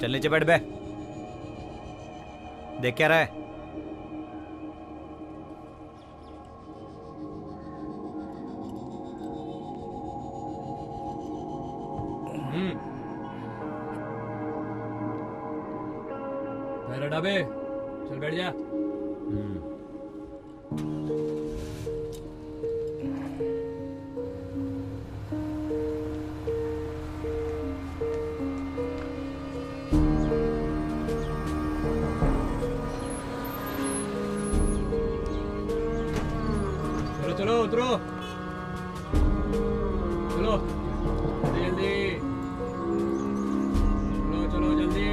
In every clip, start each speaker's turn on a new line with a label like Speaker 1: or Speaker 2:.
Speaker 1: चल नीचे बैठ बे। देख क्या रहा है?
Speaker 2: डाबे चल बैठ जा। चलो उतरो, चलो जल्दी चलो चलो जल्दी।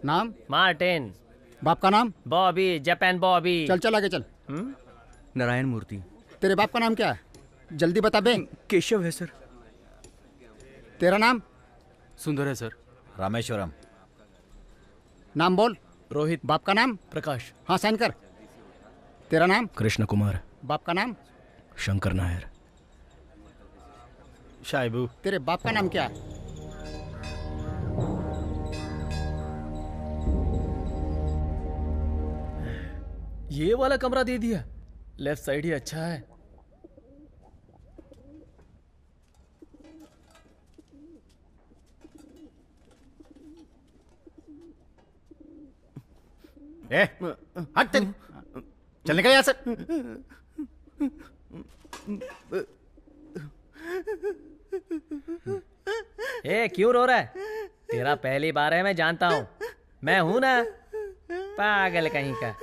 Speaker 3: नाम?
Speaker 4: मार्टिन।
Speaker 3: बाप का नाम?
Speaker 4: बॉबी, जापान बॉबी।
Speaker 3: चल चल आगे चल।
Speaker 5: नारायण मूर्ति।
Speaker 3: तेरे बाप का नाम क्या है? जल्दी बता बे।
Speaker 5: केशव है सर।
Speaker 3: तेरा नाम?
Speaker 5: सुंदर है सर।
Speaker 1: रामेश्वरम।
Speaker 3: नाम बोल।
Speaker 5: रोहित।
Speaker 3: बाप का नाम?
Speaker 5: प्रकाश।
Speaker 3: हाँ साइन कर। तेरा नाम?
Speaker 5: कृष्ण कुमार।
Speaker 3: बाप का नाम?
Speaker 5: शंकर नायर।
Speaker 1: शाइबू।
Speaker 3: तेरे बाप का नाम क्या है?
Speaker 5: ये वाला कमरा दे दिया। लेफ्ट साइड ही अच्छा है।
Speaker 1: हट तेरी। चल निकल यहाँ से।
Speaker 4: क्यों रो रहा है? तेरा पहली बार है, मैं जानता हूँ। मैं हूं ना, पागल कहीं का।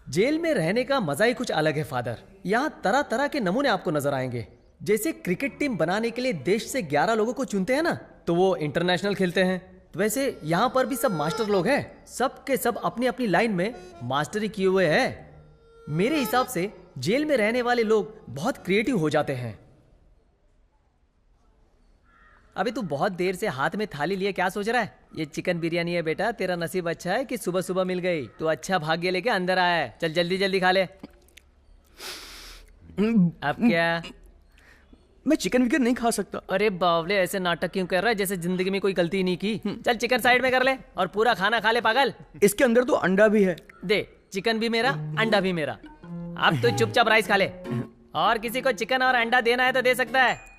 Speaker 4: जेल में रहने का मजा ही कुछ अलग है फादर। यहाँ तरह तरह के नमूने आपको नजर आएंगे। जैसे क्रिकेट टीम बनाने के लिए देश से 11 लोगों को चुनते हैं ना, तो वो इंटरनेशनल खेलते हैं। तो वैसे यहाँ पर भी सब मास्टर लोग हैं। सब के सब अपनी अपनी लाइन में मास्टरी किए हुए हैं। मेरे हिसाब से जेल में रहने वाले लोग बहुत क्रिएटिव हो जाते हैं। अभी तू बहुत देर से हाथ में थाली लिए क्या सोच रहा है? ये चिकन बिरयानी है बेटा। तेरा नसीब अच्छा है कि सुबह सुबह मिल गई। तू अच्छा भाग्य लेके अंदर आया है। चल जल्दी जल्दी खा ले। अब क्या?
Speaker 5: मैं चिकन विकन नहीं खा सकता।
Speaker 4: अरे बावले, ऐसे नाटक क्यों कर रहा है जैसे जिंदगी में कोई गलती नहीं की? चल चिकन साइड में कर ले और पूरा खाना खा ले पागल।
Speaker 5: इसके अंदर तो अंडा भी है।
Speaker 4: दे, चिकन भी मेरा, अंडा भी मेरा। अब तू चुपचाप राइस खा ले। और किसी को चिकन और अंडा देना है तो दे सकता है।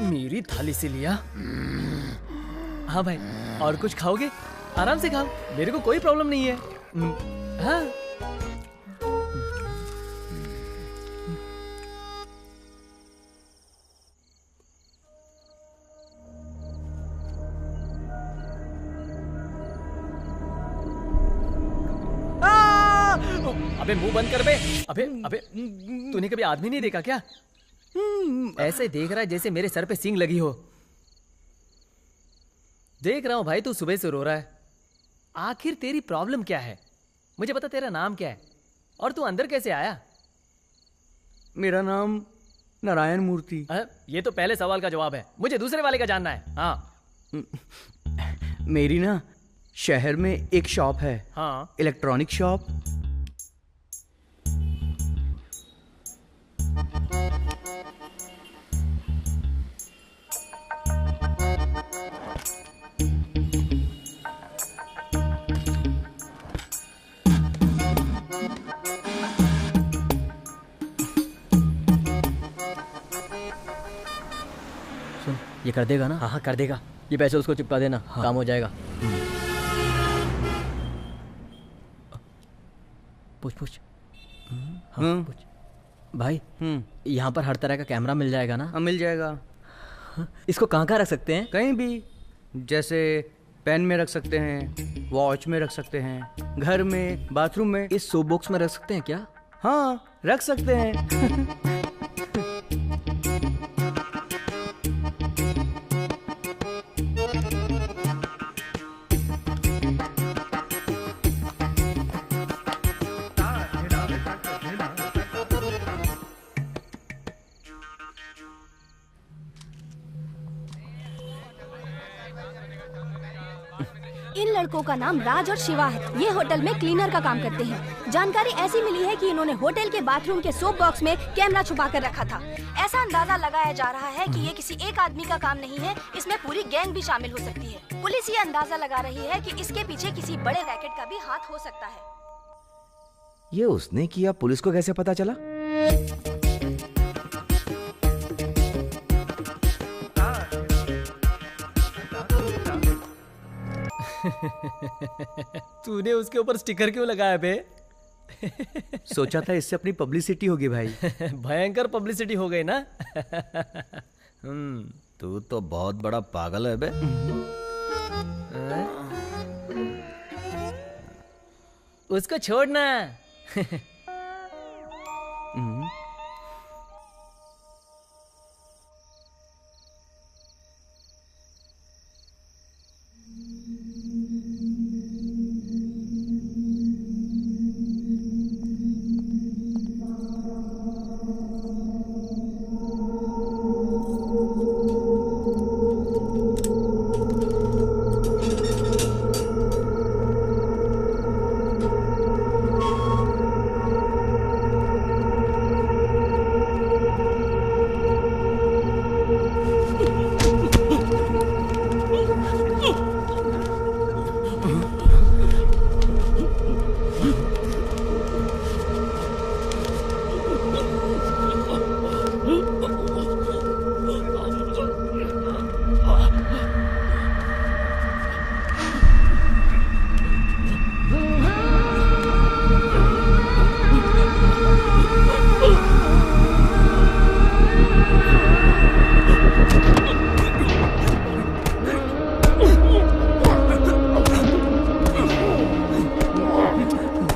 Speaker 5: मेरी थाली से लिया। हाँ भाई, और कुछ खाओगे? आराम से खाओ, मेरे को कोई प्रॉब्लम नहीं है। हाँ। अबे मुंह बंद कर बे। अबे अबे तूने कभी आदमी नहीं देखा क्या?
Speaker 4: ऐसे देख रहा है जैसे मेरे सर पे सींग लगी हो। देख रहा हूं भाई, तू सुबह से रो रहा है। आखिर तेरी प्रॉब्लम क्या है? मुझे बता, तेरा नाम क्या है और तू अंदर कैसे आया?
Speaker 5: मेरा नाम नारायण मूर्ति।
Speaker 4: ये तो पहले सवाल का जवाब है। मुझे दूसरे वाले का जानना है। हाँ।
Speaker 5: मेरी ना शहर में एक शॉप है।
Speaker 4: हाँ।
Speaker 5: Electronic shop.
Speaker 4: ये कर देगा ना? हाँ हाँ कर देगा। ये पैसे उसको चिपका देना। हाँ। काम हो जाएगा। पूछ पूछ। हाँ पूछ। भाई यहाँ पर हर तरह का कैमरा मिल जाएगा ना?
Speaker 5: हाँ मिल जाएगा।
Speaker 4: इसको कहाँ कहाँ रख सकते हैं?
Speaker 5: कहीं भी, जैसे
Speaker 6: पेन में रख सकते हैं, वॉच में रख सकते हैं, घर में, बाथरूम में।
Speaker 5: इस सोप बॉक्स में रख सकते हैं क्या?
Speaker 6: हाँ, रख सकते हैं।
Speaker 7: इन लड़कों का नाम राज और शिवा है। ये होटल में क्लीनर का काम करते हैं। जानकारी ऐसी मिली है कि इन्होंने होटल के बाथरूम के सोप बॉक्स में कैमरा छुपा कर रखा था। ऐसा अंदाजा लगाया जा रहा है कि ये किसी एक आदमी का काम नहीं है, इसमें पूरी गैंग भी शामिल हो सकती है। पुलिस ये अंदाजा लगा रही है कि इसके पीछे किसी बड़े रैकेट का भी हाथ हो सकता है।
Speaker 8: ये उसने किया, पुलिस को कैसे पता चला?
Speaker 5: तूने उसके ऊपर स्टिकर क्यों लगाया बे?
Speaker 6: सोचा था इससे अपनी पब्लिसिटी होगी भाई।
Speaker 5: भयंकर पब्लिसिटी हो गई ना।
Speaker 1: तू तो बहुत बड़ा पागल है बे।
Speaker 5: उसको छोड़ना।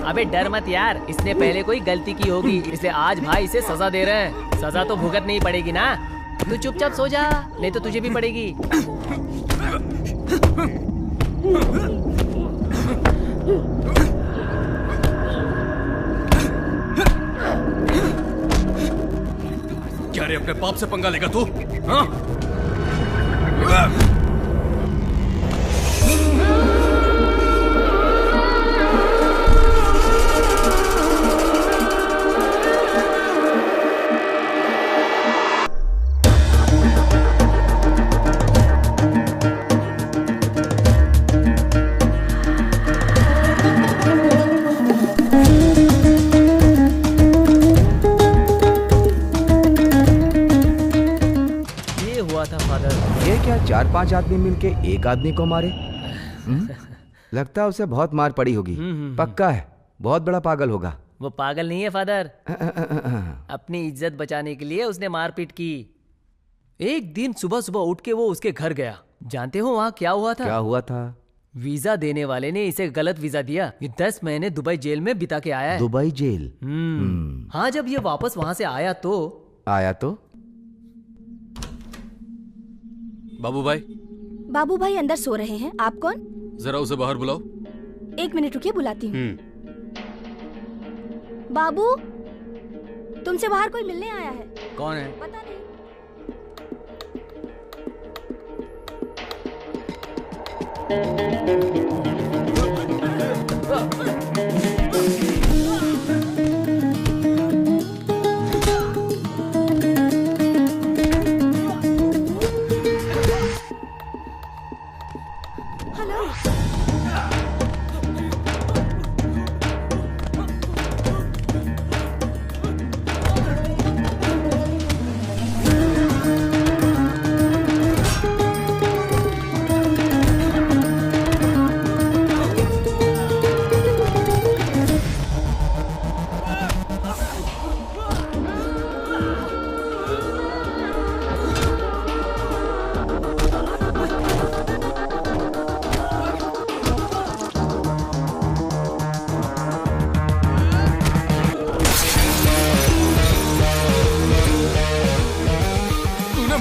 Speaker 5: अबे डर मत यार, इसने पहले कोई गलती की होगी, इसलिए आज भाई इसे सजा दे रहे हैं। सजा तो भुगत नहीं पड़ेगी ना। तू चुपचाप सो जा, नहीं तो तुझे भी पड़ेगी।
Speaker 2: क्या रे, अपने बाप से पंगा लेगा तू? हाँ?
Speaker 8: ये क्या 4-5 आदमी मिलके एक आदमी को मारे? लगता है उसे बहुत मार पड़ी होगी। पक्का है, बहुत बड़ा पागल होगा।
Speaker 5: वो पागल नहीं है फादर, अपनी इज्जत बचाने के लिए उसने मारपीट की। एक दिन सुबह सुबह उठ के वो उसके घर गया। जानते हो वहाँ क्या हुआ था?
Speaker 8: क्या हुआ था?
Speaker 5: वीजा देने वाले ने इसे गलत वीजा दिया। ये 10 महीने दुबई जेल में बिता के आया है।
Speaker 8: Dubai jail?
Speaker 5: हाँ, जब ये वापस वहाँ से आया तो
Speaker 7: बाबू भाई अंदर सो रहे हैं। आप कौन?
Speaker 2: जरा उसे बाहर बुलाओ।
Speaker 7: 1 मिनट रुकिए, बुलाती हूँ। बाबू, तुमसे बाहर कोई मिलने आया है।
Speaker 6: कौन है?
Speaker 7: पता नहीं।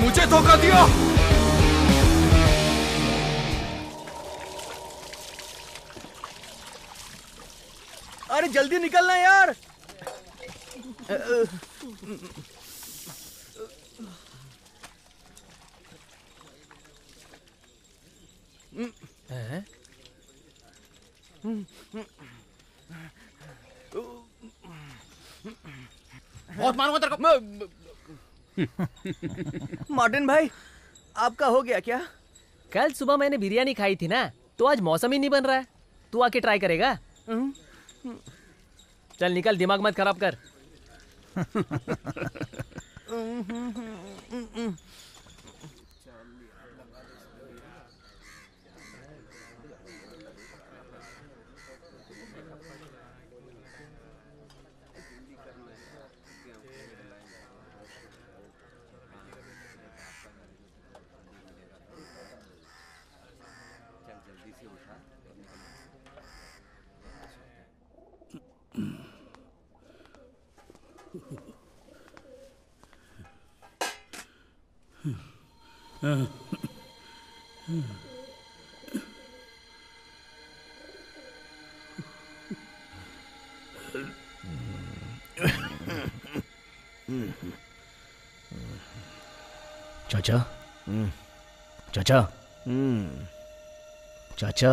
Speaker 2: मुझे धोखा दिया।
Speaker 6: अरे जल्दी निकलना यार।
Speaker 1: बहुत मारूंगा तेरे को।
Speaker 6: मार्टिन भाई, आपका हो गया क्या?
Speaker 5: कल सुबह मैंने बिरयानी खाई थी ना, तो आज मौसम ही नहीं बन रहा है। तू आके ट्राई करेगा? चल निकल, दिमाग मत खराब कर। चाचा, चाचा, चाचा,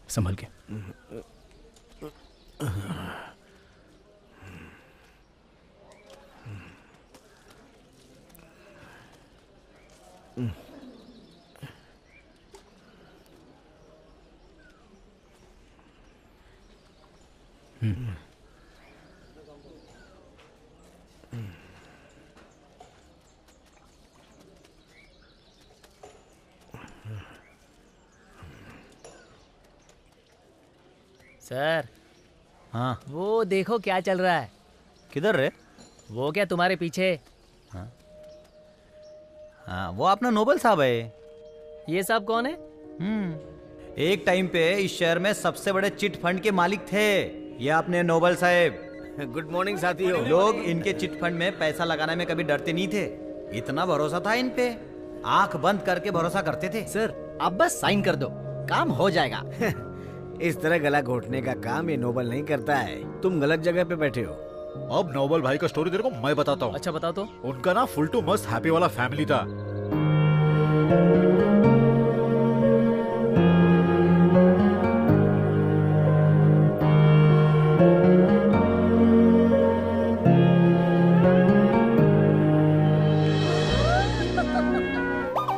Speaker 5: संभल के। सर,
Speaker 6: हाँ
Speaker 5: वो देखो क्या चल रहा है।
Speaker 6: किधर रे?
Speaker 5: वो क्या तुम्हारे पीछे?
Speaker 6: हाँ वो अपना नोबल साहब है।
Speaker 5: ये सब कौन है?
Speaker 6: एक टाइम पे इस शहर में सबसे बड़े चिट फंड के मालिक थे ये अपने नोबल साहब।
Speaker 8: गुड मॉर्निंग साथियों।
Speaker 6: लोग इनके चिट फंड में पैसा लगाने में कभी डरते नहीं थे। इतना भरोसा था इन पे, आंख बंद करके भरोसा करते थे।
Speaker 1: सर आप बस साइन कर दो, काम हो जाएगा।
Speaker 9: इस तरह गला घोटने का काम ये नोबल नहीं करता है। तुम गलत जगह पे बैठे हो।
Speaker 10: अब नोबल भाई का स्टोरी तेरे को मैं बताता हूँ।
Speaker 5: अच्छा बताओ तो।
Speaker 10: उनका ना फुल टू मस्त हैप्पी वाला फैमिली था।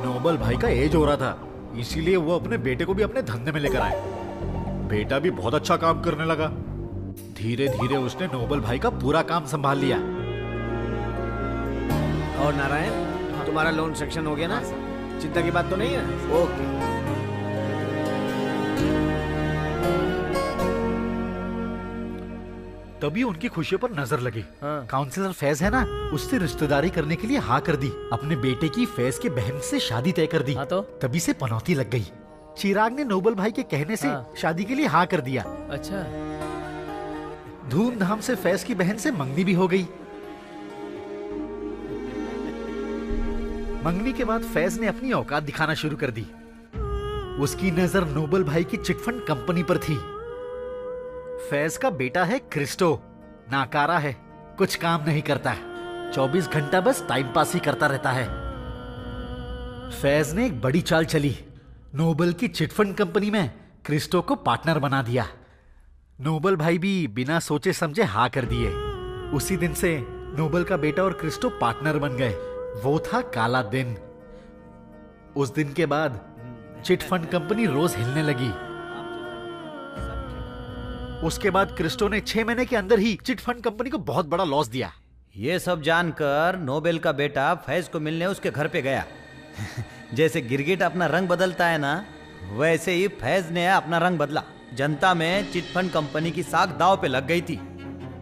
Speaker 10: नोबल भाई का एज हो रहा था, इसीलिए वो अपने बेटे को भी अपने धंधे में लेकर आए। बेटा भी बहुत अच्छा काम करने लगा। धीरे धीरे उसने नोबल भाई का पूरा काम संभाल लिया।
Speaker 9: और नारायण, तुम्हारा लोन सेक्शन हो गया ना? चिंता की बात तो नहीं है? ओके।
Speaker 10: तभी उनकी खुशियों पर नजर लगी। काउंसलर फैज है ना, उससे रिश्तेदारी करने के लिए हाँ कर दी। अपने बेटे की फैज के बहन से शादी तय कर दी।
Speaker 5: तो
Speaker 10: तभी से पनौती लग गई। चिराग ने नोबल भाई के कहने से शादी के लिए हाँ कर दिया।
Speaker 5: अच्छा।
Speaker 10: धूमधाम से फैज की बहन से मंगनी भी हो गई। मंगनी के बाद फैज ने अपनी औकात दिखाना शुरू कर दी। उसकी नजर नोबल भाई की चिटफंड कंपनी पर थी। फैज का बेटा है क्रिस्टो, नाकारा है, कुछ काम नहीं करता, 24 घंटा बस टाइम पास ही करता रहता है। फैज ने एक बड़ी चाल चली। नोबल की चिटफंड कंपनी में क्रिस्टो को पार्टनर बना दिया। नोबल भाई भी बिना सोचे समझे हाँ कर दिए। उसी दिन से नोबल का बेटा और क्रिस्टो पार्टनर बन गए। वो था काला दिन। उस दिन के बाद चिटफंड कंपनी रोज हिलने लगी। उसके बाद क्रिस्टो ने 6 महीने के अंदर ही चिटफंड कंपनी को बहुत बड़ा लॉस दिया।
Speaker 6: ये सब जानकर नोबेल का बेटा फैज को मिलने उसके घर पे गया। जैसे गिरगिट अपना रंग बदलता है ना, वैसे ही फैज ने अपना रंग बदला। जनता में चिटफंड कंपनी की साख दांव पे लग गई थी।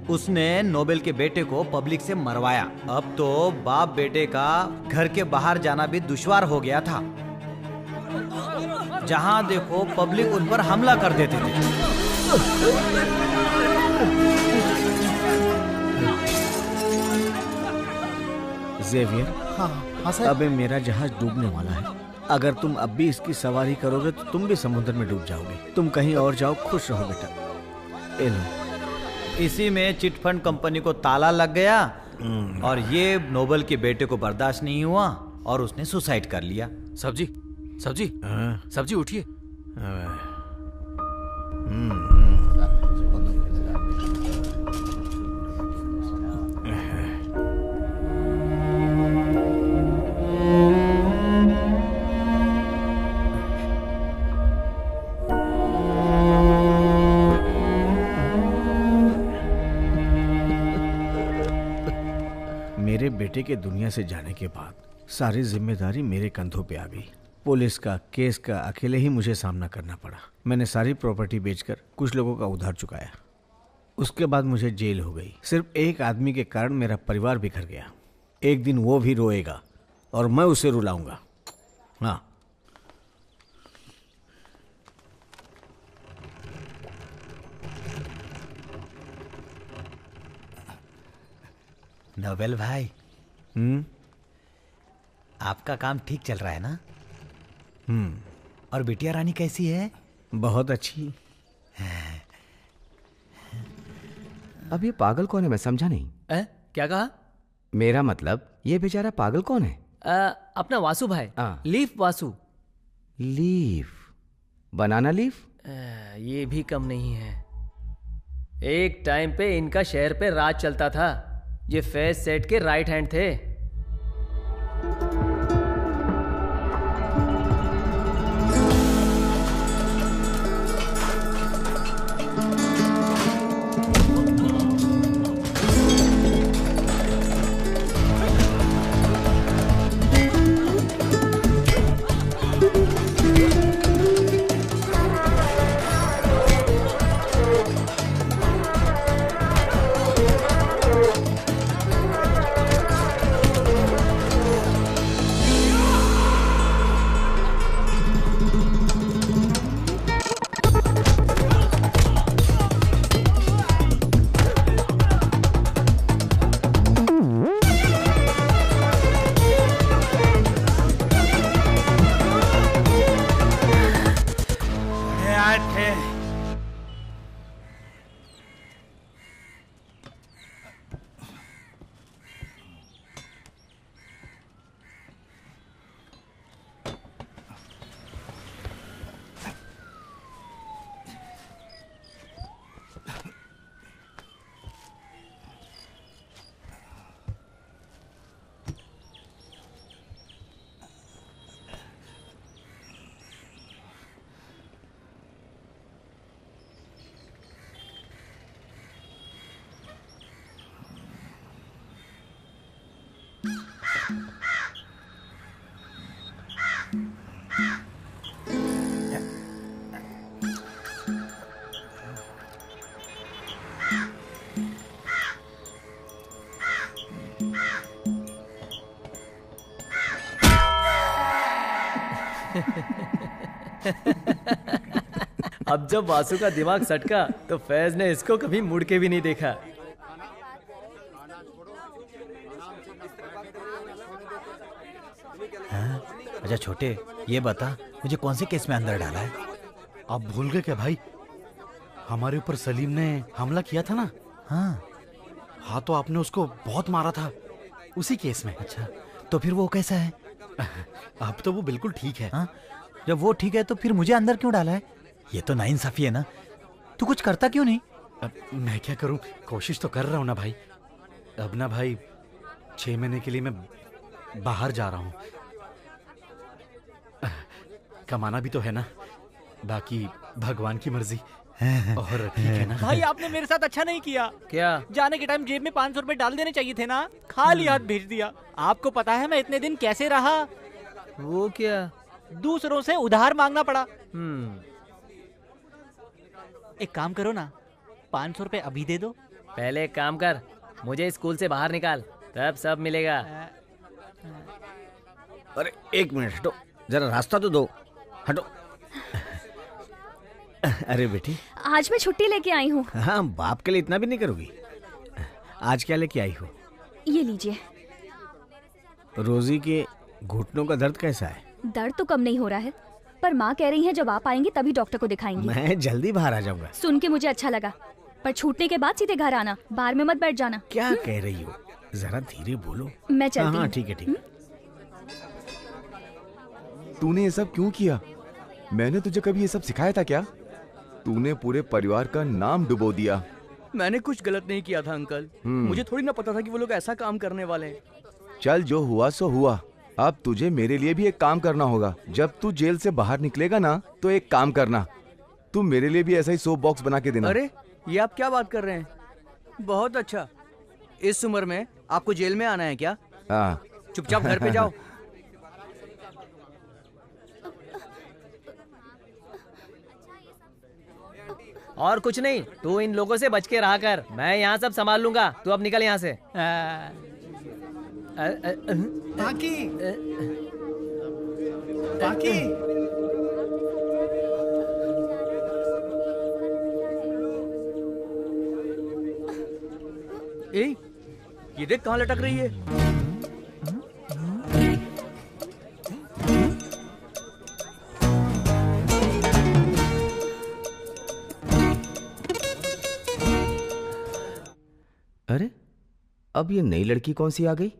Speaker 6: उसने नोबेल के बेटे को पब्लिक से मरवाया। अब तो बाप बेटे का घर के बाहर जाना भी दुश्वार हो गया था। जहां देखो पब्लिक उन पर हमला कर देते थे।
Speaker 9: जेवियर,
Speaker 10: हाँ सर।
Speaker 9: अबे मेरा जहाज डूबने वाला है। अगर तुम अब भी इसकी सवारी करोगे तो तुम भी समुद्र में डूब जाओगे। तुम कहीं और जाओ, खुश रहो बेटा। ए लो।
Speaker 6: इसी में चिटफंड कंपनी को ताला लग गया और ये नोबेल के बेटे को बर्दाश्त नहीं हुआ और उसने सुसाइड कर लिया।
Speaker 2: सब्जी सब्जी सब्जी उठिए।
Speaker 9: मेरे बेटे के दुनिया से जाने के बाद सारी जिम्मेदारी मेरे कंधों पे आ गई। पुलिस का, केस का अकेले ही मुझे सामना करना पड़ा। मैंने सारी प्रॉपर्टी बेचकर कुछ लोगों का उधार चुकाया। उसके बाद मुझे जेल हो गई। सिर्फ एक आदमी के कारण मेरा परिवार बिखर गया। एक दिन वो भी रोएगा और मैं उसे रुलाऊंगा। हाँ,
Speaker 6: नोबेल भाई, आपका काम ठीक चल रहा है ना? और बिटिया रानी कैसी है?
Speaker 9: बहुत अच्छी।
Speaker 8: अब ये पागल कौन है, मैं समझा नहीं।
Speaker 4: क्या कहा?
Speaker 8: मेरा मतलब ये बेचारा पागल कौन है?
Speaker 4: अपना वासु भाई। Leaf Vasu.
Speaker 8: Leaf? Banana leaf?
Speaker 4: ये भी कम नहीं है। एक टाइम पे इनका शहर पे राज चलता था। ये फैज सेठ के राइट हैंड थे। अब जब वासु का दिमाग सटका तो फैज ने इसको कभी मुड़ के भी नहीं देखा।
Speaker 6: हाँ? अच्छा छोटे, ये बता मुझे कौन से केस में अंदर डाला है?
Speaker 10: आप भूल गए क्या भाई? हमारे ऊपर सलीम ने हमला किया था ना। हाँ तो आपने उसको बहुत मारा था उसी केस में।
Speaker 6: अच्छा, तो फिर वो कैसा है?
Speaker 10: अब तो वो बिल्कुल ठीक है।
Speaker 6: हाँ? जब वो ठीक है तो फिर मुझे अंदर क्यों डाला है? ये तो नाइंसाफी है ना। तू कुछ करता क्यों नहीं?
Speaker 10: अब मैं क्या करूं, कोशिश तो कर रहा हूं ना भाई। अब ना भाई 6 महीने के लिए मैं बाहर जा रहा हूं। कमाना भी तो है ना, बाकी भगवान की मर्जी। और ठीक है ना
Speaker 5: भाई, आपने मेरे साथ अच्छा नहीं किया।
Speaker 4: क्या?
Speaker 5: जाने के टाइम जेब में 500 रुपए डाल देने चाहिए थे ना, खाली हाथ भेज दिया। आपको पता है मैं इतने दिन कैसे रहा?
Speaker 4: वो क्या?
Speaker 5: दूसरों से उधार मांगना पड़ा। एक काम करो ना, 500 रुपए अभी दे दो, पहले एक काम कर, मुझे स्कूल से बाहर निकाल, तब सब मिलेगा।
Speaker 9: अरे एक मिनट हटो, जरा रास्ता तो दो, हटो। अरे बेटी,
Speaker 7: आज मैं छुट्टी लेके आई हूँ।
Speaker 9: हाँ, बाप के लिए इतना भी नहीं करोगी। आज क्या लेके आई हो?
Speaker 7: ये लीजिए।
Speaker 9: रोजी के घुटनों का दर्द कैसा है?
Speaker 7: दर्द तो कम नहीं हो रहा है, पर माँ कह रही है जब आप आएंगे तभी डॉक्टर को दिखाएंगे।
Speaker 9: मैं जल्दी बाहर आ जाऊंगा।
Speaker 7: सुन के मुझे अच्छा लगा, पर छूटने के बाद सीधे घर आना, बाहर में मत बैठ जाना।
Speaker 9: क्या कह रही हो? जरा धीरे बोलो।
Speaker 7: मैं चलती हूँ।
Speaker 9: ठीक है ठीक है।
Speaker 8: तूने ये सब क्यों किया? मैंने तुझे कभी ये सब सिखाया था क्या? तूने पूरे परिवार का नाम डुबो दिया।
Speaker 1: मैंने कुछ गलत नहीं किया था अंकल। मुझे थोड़ी ना पता था कि वो लोग ऐसा काम करने वाले हैं।
Speaker 8: चल, जो हुआ सो हुआ। अब तुझे मेरे लिए भी एक काम करना होगा। जब तू जेल से बाहर निकलेगा ना, तो एक काम करना, तू मेरे लिए भी ऐसा ही सोप बॉक्स बना के देना।
Speaker 1: अरे ये आप क्या बात कर रहे हैं? बहुत अच्छा। इस उम्र में आपको जेल में आना है क्या?
Speaker 8: हाँ।
Speaker 1: चुपचाप घर पे जाओ।
Speaker 5: और कुछ नहीं, तू इन लोगों से बच के रहा कर, मैं यहाँ सब संभाल लूंगा। तू अब निकल यहाँ से।
Speaker 1: बाकी बाकी ये देख कहाँ लटक रही है।
Speaker 8: अरे, अब ये नई लड़की कौन सी आ गई?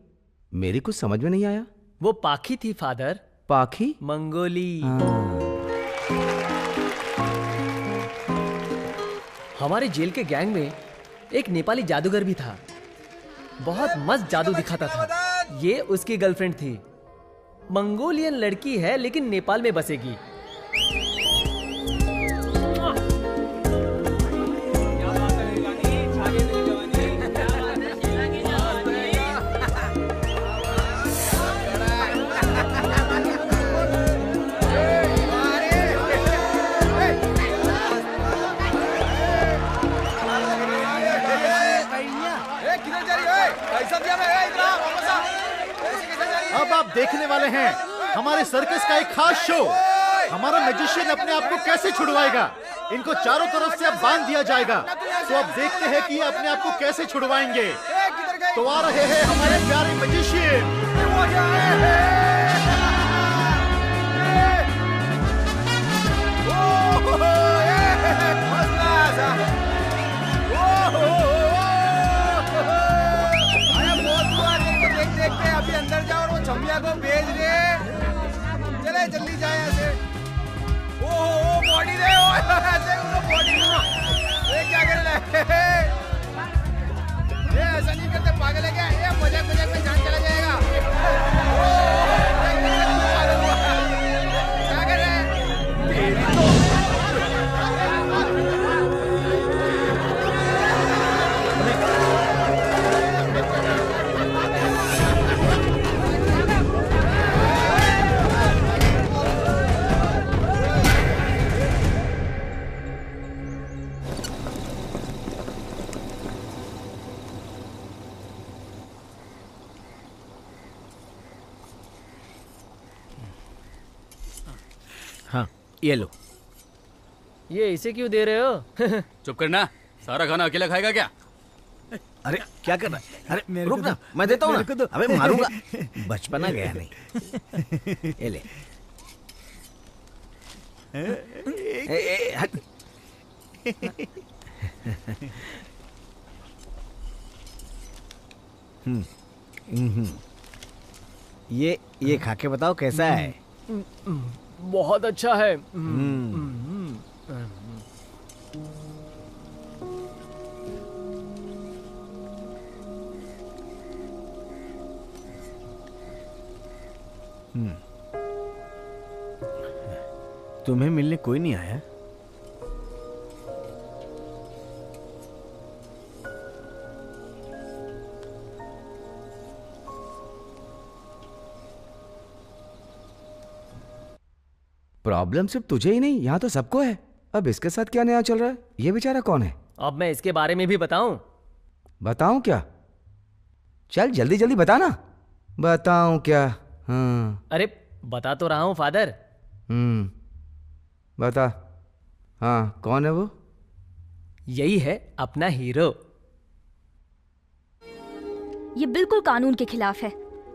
Speaker 8: मेरी कुछ समझ में नहीं आया।
Speaker 5: वो पाखी थी फादर।
Speaker 8: पाखी?
Speaker 5: मंगोली। हमारे जेल के गैंग में एक नेपाली जादूगर भी था, बहुत मस्त जादू दिखाता था। ये उसकी गर्लफ्रेंड थी। मंगोलियन लड़की है लेकिन नेपाल में बसेगी।
Speaker 10: अब आप देखने वाले हैं हमारे सर्कस का एक खास शो। हमारा मैजिशियन अपने आप को कैसे छुड़वाएगा। इनको चारों तरफ से अब बांध दिया जाएगा। तो अब देखते हैं कि ये अपने आप को कैसे छुड़वाएंगे। तो आ रहे हैं हमारे प्यारे मैजिशियन।
Speaker 11: अभी अंदर जाओ और वो छमिया को भेज दे। चले जल्दी जाए ऐसे। ओ बॉडी दे, बॉडी ये क्या कर रहा है? ये ऐसा नहीं करते, पागल है क्या? ये मजाक में जान चला जाएगा। क्या कर रहे हैं?
Speaker 9: हाँ, ये लो।
Speaker 5: ये इसे क्यों दे रहे हो?
Speaker 2: चुप करना, सारा खाना अकेला खाएगा क्या?
Speaker 9: अरे क्या कर रहा है? अरे रुक ना, मैं देता हूँ ना। अबे मारूंगा। बचपना गया नहीं। ये ले। हट। ये खा के बताओ कैसा है?
Speaker 5: बहुत अच्छा है।
Speaker 9: तुम्हें मिलने कोई नहीं आया?
Speaker 8: प्रॉब्लम सिर्फ तुझे ही नहीं, यहाँ तो सबको है। अब इसके साथ क्या नया चल रहा है? ये बेचारा कौन है?
Speaker 5: अब मैं इसके बारे में भी बताऊं?
Speaker 8: बताऊं क्या? चल जल्दी जल्दी बता ना। बताऊं क्या? हाँ।
Speaker 5: अरे बता तो रहा हूं फादर।
Speaker 8: बता। हाँ, कौन है वो?
Speaker 5: यही है अपना हीरो।
Speaker 7: ये बिल्कुल कानून के खिलाफ है।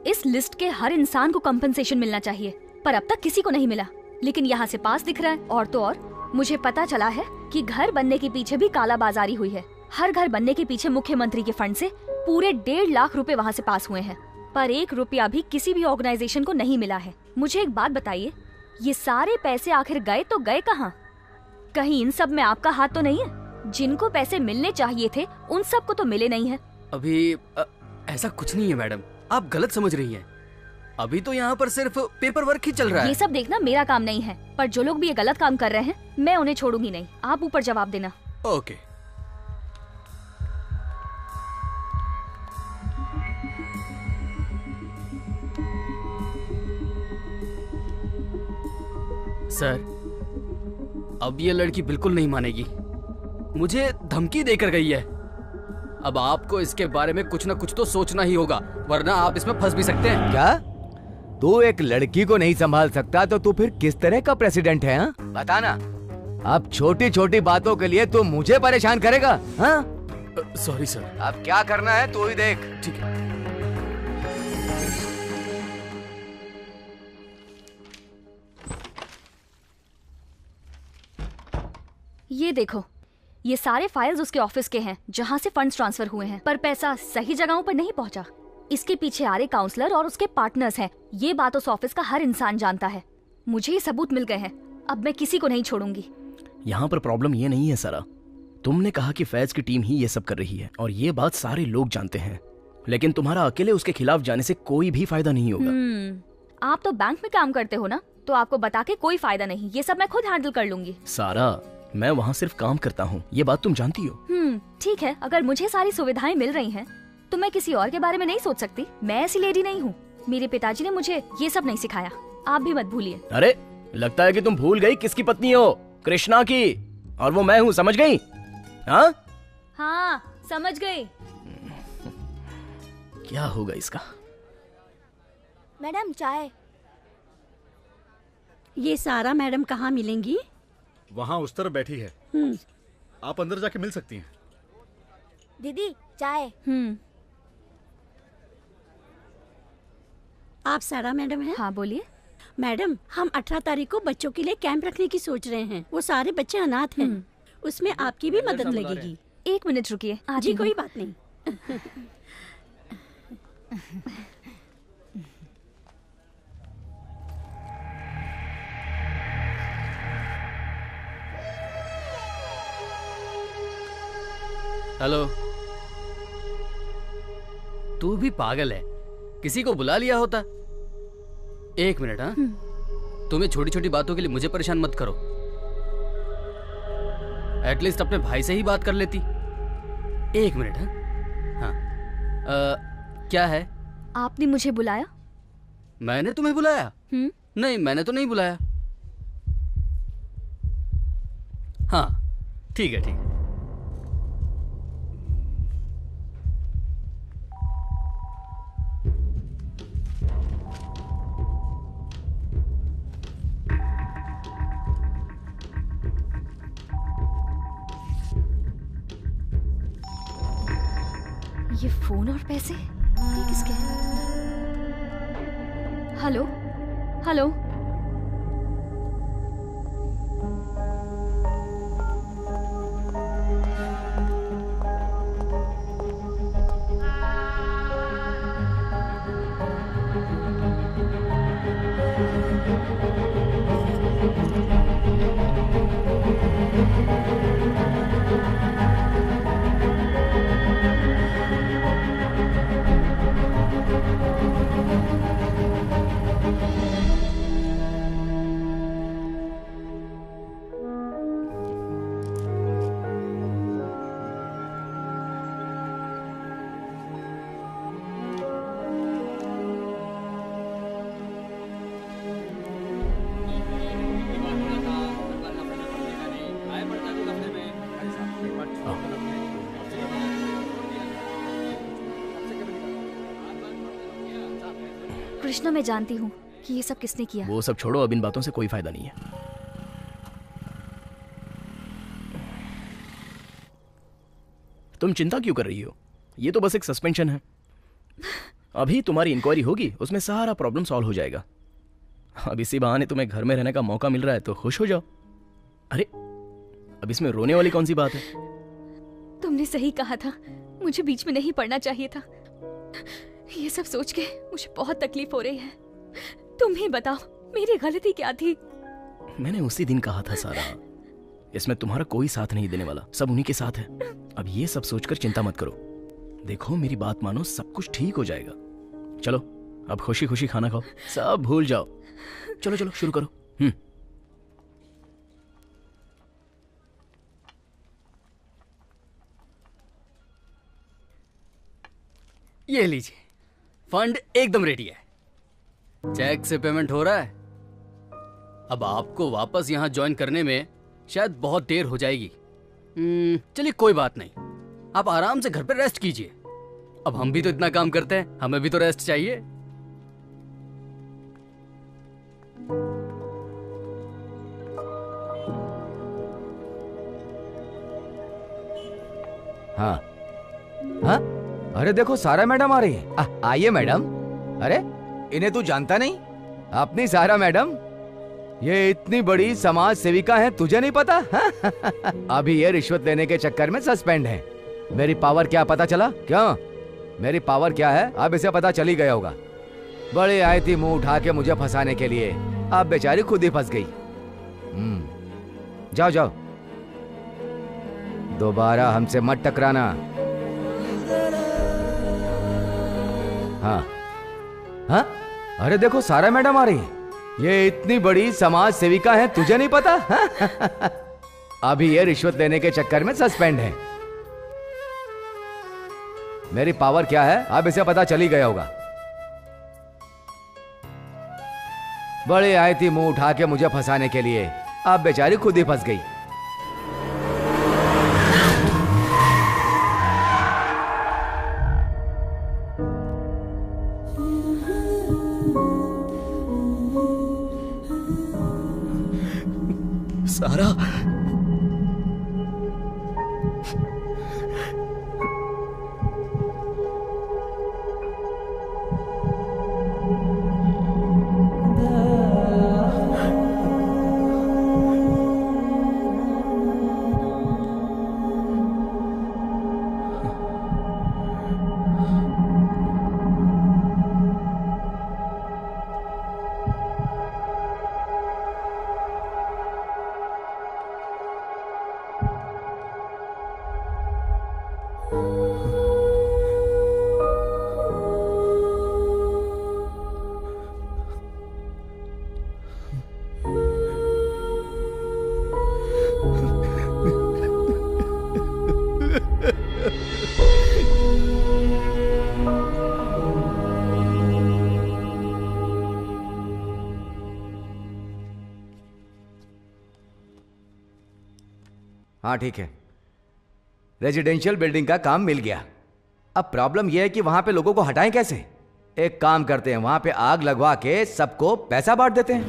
Speaker 7: इस लिस्ट के हर इंसान को कंपनसेशन मिलना चाहिए, पर अब तक किसी को नहीं मिला। लेकिन यहाँ से पास दिख रहा है। और तो और मुझे पता चला है कि घर बनने के पीछे भी कालाबाजारी हुई है। हर घर बनने के पीछे मुख्यमंत्री के फंड से पूरे 1.5 लाख रुपए वहाँ से पास हुए हैं, पर 1 रुपया भी किसी भी ऑर्गेनाइजेशन को नहीं मिला है। मुझे एक बात बताइए, ये सारे पैसे आखिर गए तो गए कहाँ? कहीं इन सब में आपका हाथ तो नहीं है? जिनको पैसे मिलने चाहिए थे उन सबको तो मिले नहीं है।
Speaker 2: अभी ऐसा कुछ नहीं है मैडम, आप गलत समझ रही हैं। अभी तो यहाँ पर सिर्फ पेपर वर्क ही चल रहा है।
Speaker 7: ये सब देखना मेरा काम नहीं है, पर जो लोग भी ये गलत काम कर रहे हैं मैं उन्हें छोड़ूंगी नहीं। आप ऊपर जवाब देना।
Speaker 2: ओके। सर, अब ये लड़की बिल्कुल नहीं मानेगी। मुझे धमकी देकर गई है। अब आपको इसके बारे में कुछ ना कुछ तो सोचना ही होगा, वरना आप इसमें फंस भी सकते हैं।
Speaker 8: क्या? तू एक लड़की को नहीं संभाल सकता तो तू फिर किस तरह का प्रेसिडेंट है? हाँ? बता ना। अब छोटी छोटी बातों के लिए तू मुझे परेशान करेगा? हाँ?
Speaker 2: Sorry sir.
Speaker 8: अब क्या करना है तू ही देख।
Speaker 2: ठीक है।
Speaker 7: ये देखो, ये सारे फाइल्स उसके ऑफिस के हैं जहाँ से फंड्स ट्रांसफर हुए हैं, पर पैसा सही जगहों पर नहीं पहुँचा। इसके पीछे आ रहे काउंसलर और उसके पार्टनर्स हैं। ये बात उस ऑफिस का हर इंसान जानता है। मुझे ये सबूत मिल गए हैं। अब मैं किसी को नहीं छोड़ूंगी।
Speaker 12: यहाँ पर प्रॉब्लम ये नहीं है सारा। तुमने कहा कि फैज की टीम ही ये सब कर रही है और ये बात सारे लोग जानते हैं, लेकिन तुम्हारा अकेले उसके खिलाफ जाने से कोई भी फायदा नहीं होगा।
Speaker 7: आप तो बैंक में काम करते हो ना, तो आपको बता के कोई फायदा नहीं। ये सब मैं खुद हैंडल कर लूंगी।
Speaker 12: सारा, मैं वहाँ सिर्फ काम करता हूँ, ये बात तुम जानती हो।
Speaker 7: ठीक है, अगर मुझे सारी सुविधाएं मिल रही हैं, तो मैं किसी और के बारे में नहीं सोच सकती। मैं ऐसी लेडी नहीं हूँ। मेरे पिताजी ने मुझे ये सब नहीं सिखाया। आप भी मत भूलिए।
Speaker 12: अरे, लगता है कि तुम भूल गई किसकी पत्नी हो। कृष्णा की। और वो मैं हूँ, समझ गई? हाँ
Speaker 7: हाँ, समझ गई।
Speaker 12: क्या होगा इसका?
Speaker 7: मैडम चाय।
Speaker 13: ये सारा मैडम कहाँ मिलेंगी?
Speaker 10: वहाँ उस तरफ बैठी है। आप अंदर जाके मिल सकती हैं।
Speaker 7: दीदी चाय।
Speaker 13: आप सारा मैडम हैं?
Speaker 7: हाँ बोलिए।
Speaker 13: मैडम, हम 18 तारीख को बच्चों के लिए कैंप रखने की सोच रहे हैं। वो सारे बच्चे अनाथ हैं। उसमें आपकी भी मदद लगेगी।
Speaker 7: 1 मिनट रुकिए।
Speaker 13: जी कोई बात नहीं।
Speaker 2: हेलो। तू भी पागल है, किसी को बुला लिया होता। 1 मिनट। हाँ, तुम्हें छोटी छोटी बातों के लिए मुझे परेशान मत करो। एटलीस्ट अपने भाई से ही बात कर लेती। 1 मिनट। हाँ, क्या है?
Speaker 7: आपने मुझे बुलाया?
Speaker 2: मैंने तुम्हें बुलाया? नहीं, मैंने तो नहीं बुलाया। हाँ ठीक है, ठीक है।
Speaker 7: ये फोन और पैसे, ये किसके हैं? Hello hello.
Speaker 14: कृष्णा, मैं जानती हूँ कि ये सब किसने किया।
Speaker 12: वो सब छोड़ो, अब इन बातों से कोई फायदा नहीं है। तुम चिंता क्यों कर रही हो? ये तो बस एक सस्पेंशन है। अभी तुम्हारी इंक्वायरी होगी, उसमें सारा प्रॉब्लम सॉल्व हो जाएगा। अब इसी बहाने तुम्हें घर में रहने का मौका मिल रहा है तो खुश हो जाओ। अरे अब इसमें रोने वाली कौन सी बात है?
Speaker 14: तुमने सही कहा था, मुझे बीच में नहीं पड़ना चाहिए था। ये सब सोच के मुझे बहुत तकलीफ हो रही है। तुम ही बताओ मेरी गलती क्या थी?
Speaker 12: मैंने उसी दिन कहा था सारा, इसमें तुम्हारा कोई साथ नहीं देने वाला, सब उन्हीं के साथ है। अब ये सब सोचकर चिंता मत करो। देखो मेरी बात मानो, सब कुछ ठीक हो जाएगा। चलो अब खुशी खुशी खाना खाओ, सब भूल जाओ। चलो चलो शुरू करो।
Speaker 2: ये लीजिए, फंड एकदम रेडी है। चेक से पेमेंट हो रहा है। अब आपको वापस यहाँ ज्वाइन करने में शायद बहुत देर हो जाएगी। चलिए कोई बात नहीं, आप आराम से घर पर रेस्ट कीजिए। अब हम भी तो इतना काम करते हैं, हमें भी तो रेस्ट चाहिए।
Speaker 8: हाँ हाँ, अरे देखो सारा मैडम आ रही है। आइए मैडम। अरे इन्हें तू जानता नहीं? अपनी सारा मैडम, ये इतनी बड़ी समाज सेविका है, तुझे नहीं पता? अभी ये रिश्वत लेने के चक्कर में सस्पेंड है। मेरी पावर क्या पता चला? क्यों? मेरी पावर क्या है अब इसे पता चल ही गया होगा। बड़ी आई थी मुंह उठा के मुझे फंसाने के लिए, अब बेचारी खुद ही फंस गई। जाओ जाओ, दोबारा हमसे मत टकराना। हाँ हाँ, अरे देखो सारा मैडम आ रही है। ये इतनी बड़ी समाज सेविका है, तुझे नहीं पता? अभी ये रिश्वत लेने के चक्कर में सस्पेंड है। मेरी पावर क्या है अब इसे पता चल ही गया होगा। बड़े आई थी मुंह उठा के मुझे फंसाने के लिए, अब बेचारी खुद ही फंस गई।
Speaker 12: सारा,
Speaker 8: हाँ ठीक है, रेजिडेंशियल बिल्डिंग का काम मिल गया। अब प्रॉब्लम यह है कि वहां पे लोगों को हटाएं कैसे? एक काम करते हैं, वहां पे आग लगवा के सबको पैसा बांट देते हैं।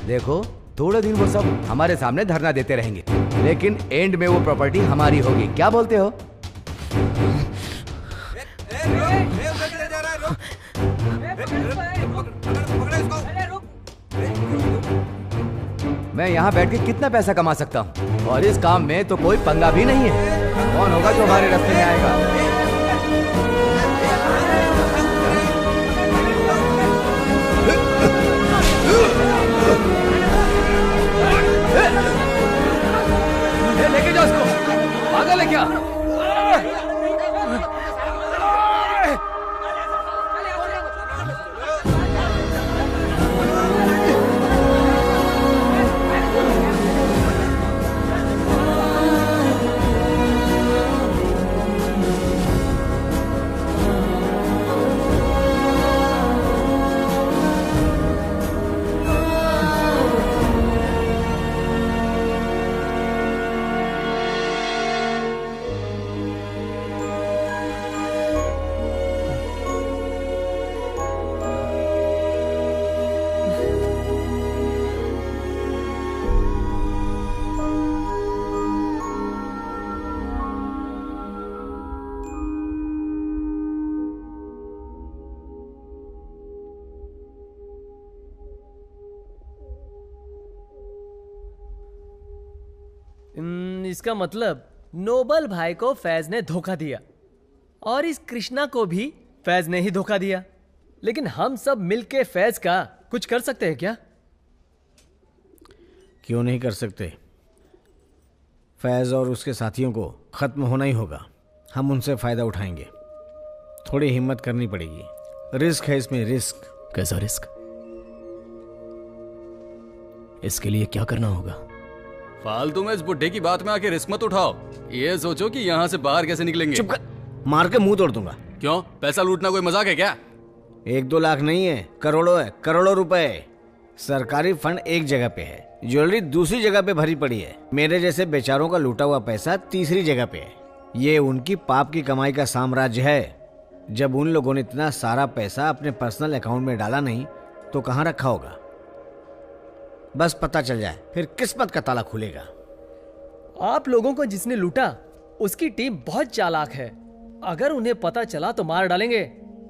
Speaker 8: देखो थोड़े दिन वो सब हमारे सामने धरना देते रहेंगे, लेकिन एंड में वो प्रॉपर्टी हमारी होगी। क्या बोलते हो? मैं यहाँ बैठ के कितना पैसा कमा सकता हूँ, और इस काम में तो कोई पंगा भी नहीं है। कौन होगा जो हमारे रास्ते में आएगा? लेके जाओ उसको, पागल है क्या?
Speaker 5: इसका मतलब नोबल भाई को फैज ने धोखा दिया और इस कृष्णा को भी फैज ने ही धोखा दिया। लेकिन हम सब मिलके फैज का कुछ कर सकते हैं क्या?
Speaker 9: क्यों नहीं कर सकते? फैज और उसके साथियों को खत्म होना ही होगा। हम उनसे फायदा उठाएंगे। थोड़ी हिम्मत करनी पड़ेगी। रिस्क है इसमें, रिस्क।
Speaker 12: कैसा रिस्क? इसके लिए क्या करना होगा?
Speaker 2: फालतू में इस बुड्ढे की बात में आके रिस्क मत उठाओ। ये सोचो कि यहाँ से बाहर कैसे निकलेंगे।
Speaker 9: चुप कर, मार के मुंह तोड़ दूंगा।
Speaker 2: क्यों? पैसा लूटना कोई मजाक है क्या?
Speaker 9: 1-2 लाख नहीं है, करोड़ों है, करोड़ों रुपए। सरकारी फंड एक जगह पे है, ज्वेलरी दूसरी जगह पे भरी पड़ी है। मेरे जैसे बेचारों का लूटा हुआ पैसा तीसरी जगह पे है। ये उनकी पाप की कमाई का साम्राज्य है। जब उन लोगों ने इतना सारा पैसा अपने पर्सनल अकाउंट में डाला नहीं तो कहाँ रखा होगा? बस पता चल जाए फिर किस्मत का ताला खुलेगा।
Speaker 5: आप लोगों को जिसने लूटा उसकी टीम बहुत चालाक है। अगर उन्हें पता चला तो मार डालेंगे।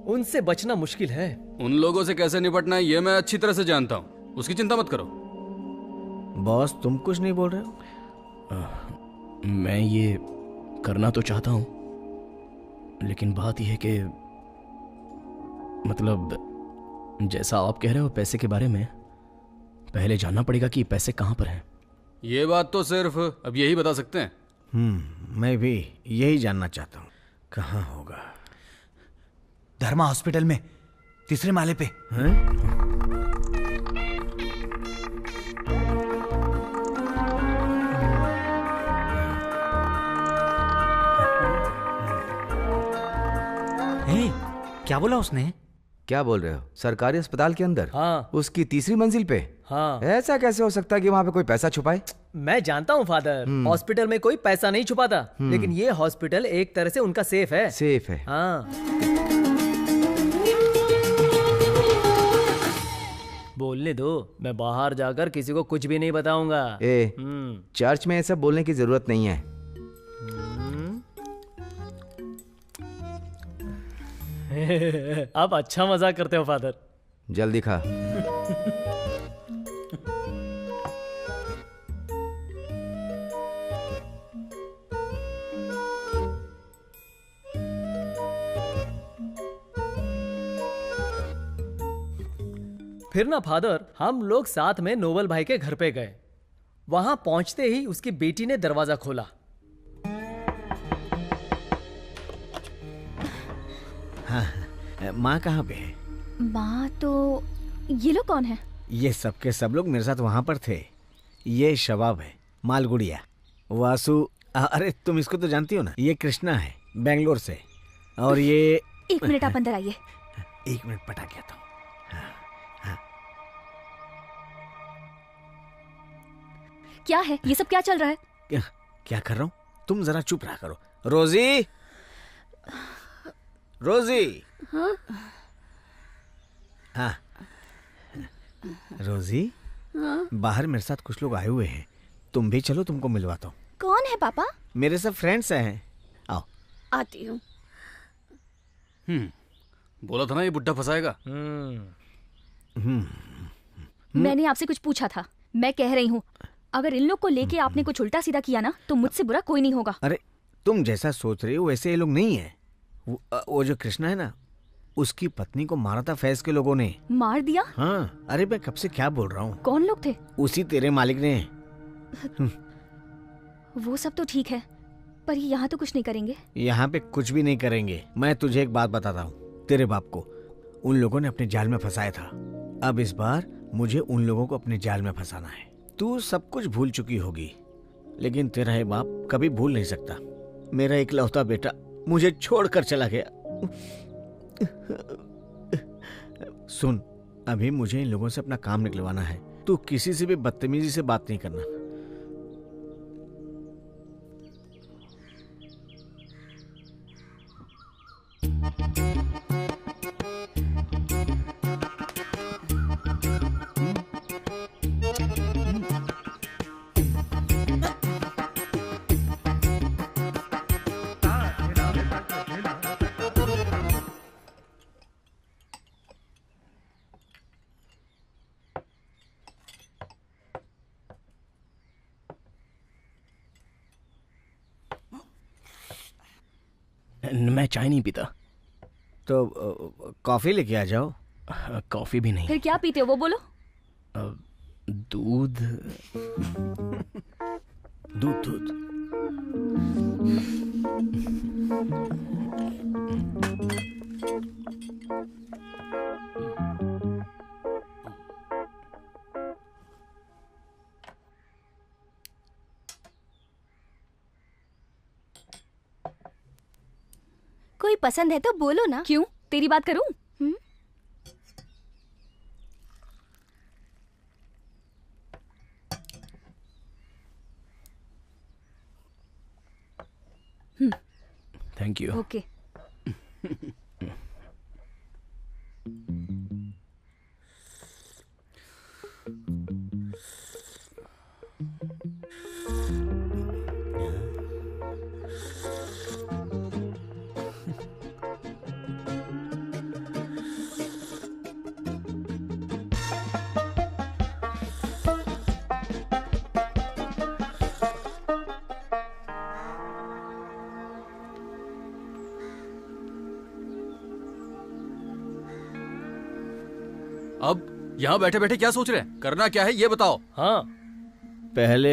Speaker 5: उनसे बचना मुश्किल है।
Speaker 2: उन लोगों से कैसे निपटना है ये मैं अच्छी तरह से जानता हूँ, उसकी चिंता मत करो।
Speaker 9: बॉस, तुम कुछ नहीं बोल रहे हो?
Speaker 12: मैं ये करना तो चाहता हूँ, लेकिन बात यह है कि मतलब जैसा आप कह रहे हो पैसे के बारे में, पहले जानना पड़ेगा कि पैसे कहाँ पर हैं।
Speaker 2: ये बात तो सिर्फ अब यही बता सकते हैं।
Speaker 9: मैं भी यही जानना चाहता हूँ, कहाँ होगा?
Speaker 6: धर्मा हॉस्पिटल में, 3रे माले पे।
Speaker 8: क्या बोला उसने? क्या बोल रहे हो? सरकारी अस्पताल के अंदर?
Speaker 5: हाँ।
Speaker 8: उसकी 3री मंजिल पे?
Speaker 5: हाँ।
Speaker 8: ऐसा कैसे हो सकता है कि वहाँ पे कोई पैसा छुपाए?
Speaker 5: मैं जानता हूँ फादर, हॉस्पिटल में कोई पैसा नहीं छुपाता, लेकिन ये हॉस्पिटल एक तरह से उनका सेफ है।
Speaker 8: सेफ है?
Speaker 5: हाँ। बोलने दो, मैं बाहर जाकर किसी को कुछ भी नहीं बताऊंगा।
Speaker 8: चर्च में ये सब बोलने की जरूरत नहीं है।
Speaker 5: आप अच्छा मजाक करते हो फादर।
Speaker 8: जल्दी खा।
Speaker 5: फिर ना फादर, हम लोग साथ में नोबल भाई के घर पे गए। वहां पहुंचते ही उसकी बेटी ने दरवाजा खोला।
Speaker 9: हाँ, माँ कहाँ पे है?
Speaker 14: माँ तो ये लोग कौन है?
Speaker 9: ये सबके सब लोग मेरे साथ वहां पर थे। ये शबाब है, मालगुड़िया, वासु। अरे तुम इसको तो जानती हो ना, ये कृष्णा है बेंगलोर से। और ये
Speaker 14: 1 मिनट, आप अंदर आइए।
Speaker 9: 1 मिनट, पटा क्या था?
Speaker 14: क्या है ये सब? क्या चल रहा है?
Speaker 9: क्या कर रहा हूँ? तुम जरा चुप रहा करो। रोजी, रोजी। हाँ रोजी, बाहर मेरे साथ कुछ लोग आए हुए हैं, तुम भी चलो, तुमको मिलवाता हूँ।
Speaker 7: कौन है पापा?
Speaker 9: मेरे सब फ्रेंड्स हैं, आओ।
Speaker 7: आती हूँ।
Speaker 2: बोला था ना ये बुड्ढा फंसाएगा।
Speaker 14: मैंने आपसे कुछ पूछा था। मैं कह रही हूँ, अगर इन लोग को लेके आपने कुछ उल्टा सीधा किया ना तो मुझसे बुरा कोई नहीं होगा।
Speaker 9: अरे तुम जैसा सोच रही हो वैसे ये लोग नहीं है। वो जो कृष्णा है ना, उसकी पत्नी को मारा था फैज के लोगों ने।
Speaker 14: मार दिया?
Speaker 9: हाँ, अरे मैं कब से क्या बोल रहा हूँ।
Speaker 14: कौन लोग थे?
Speaker 9: उसी तेरे मालिक ने।
Speaker 14: वो सब तो ठीक है, पर ये यहाँ तो कुछ नहीं करेंगे।
Speaker 9: यहाँ पे कुछ भी नहीं करेंगे। मैं तुझे एक बात बताता हूँ, तेरे बाप को उन लोगों ने अपने जाल में फंसाया था। अब इस बार मुझे उन लोगों को अपने जाल में फंसाना है। तू सब कुछ भूल चुकी होगी, लेकिन तेरा ये बाप कभी भूल नहीं सकता। मेरा इकलौता बेटा मुझे छोड़कर चला गया। सुन, अभी मुझे इन लोगों से अपना काम निकलवाना है। तू किसी से भी बदतमीजी से बात नहीं करना।
Speaker 12: मैं चाय नहीं पीता।
Speaker 9: तो कॉफी लेके आ जाओ।
Speaker 12: कॉफी भी नहीं।
Speaker 14: फिर क्या पीते हो वो बोलो।
Speaker 12: दूध। दूध दूध।
Speaker 7: कोई पसंद है तो बोलो ना।
Speaker 14: क्यों, तेरी बात करूं?
Speaker 12: Thank you.
Speaker 14: ओके।
Speaker 2: अब यहाँ बैठे बैठे क्या सोच रहे हैं? करना क्या है ये बताओ।
Speaker 9: हाँ, पहले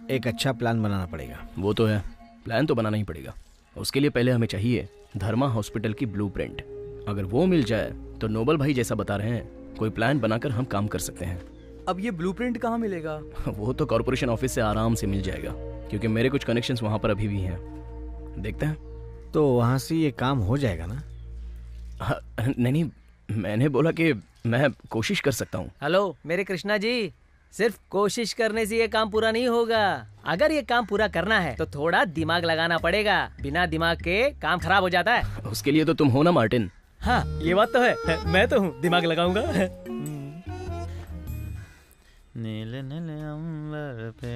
Speaker 9: एक अच्छा प्लान बनाना पड़ेगा।
Speaker 12: वो तो है, प्लान तो बनाना ही पड़ेगा। उसके लिए पहले हमें चाहिए धर्मा हॉस्पिटल की ब्लूप्रिंट। अगर वो मिल जाए तो नोबल भाई जैसा बता रहे हैं, कोई प्लान बनाकर हम काम कर सकते हैं।
Speaker 1: अब ये ब्लूप्रिंट कहाँ मिलेगा?
Speaker 12: वो तो कॉर्पोरेशन ऑफिस से आराम से मिल जाएगा, क्योंकि मेरे कुछ कनेक्शंस वहां पर अभी भी हैं। देखते हैं।
Speaker 9: तो वहां से ये काम हो जाएगा ना?
Speaker 12: नहीं, मैंने बोला कि मैं कोशिश कर सकता हूँ।
Speaker 5: हेलो मेरे कृष्णा जी, सिर्फ कोशिश करने से ये काम पूरा नहीं होगा। अगर ये काम पूरा करना है तो थोड़ा दिमाग लगाना पड़ेगा। बिना दिमाग के काम खराब हो जाता है।
Speaker 12: उसके लिए तो तुम हो ना मार्टिन।
Speaker 5: हाँ ये बात तो है, मैं तो हूँ, दिमाग लगाऊंगा।
Speaker 6: नीले नीले अंबर पे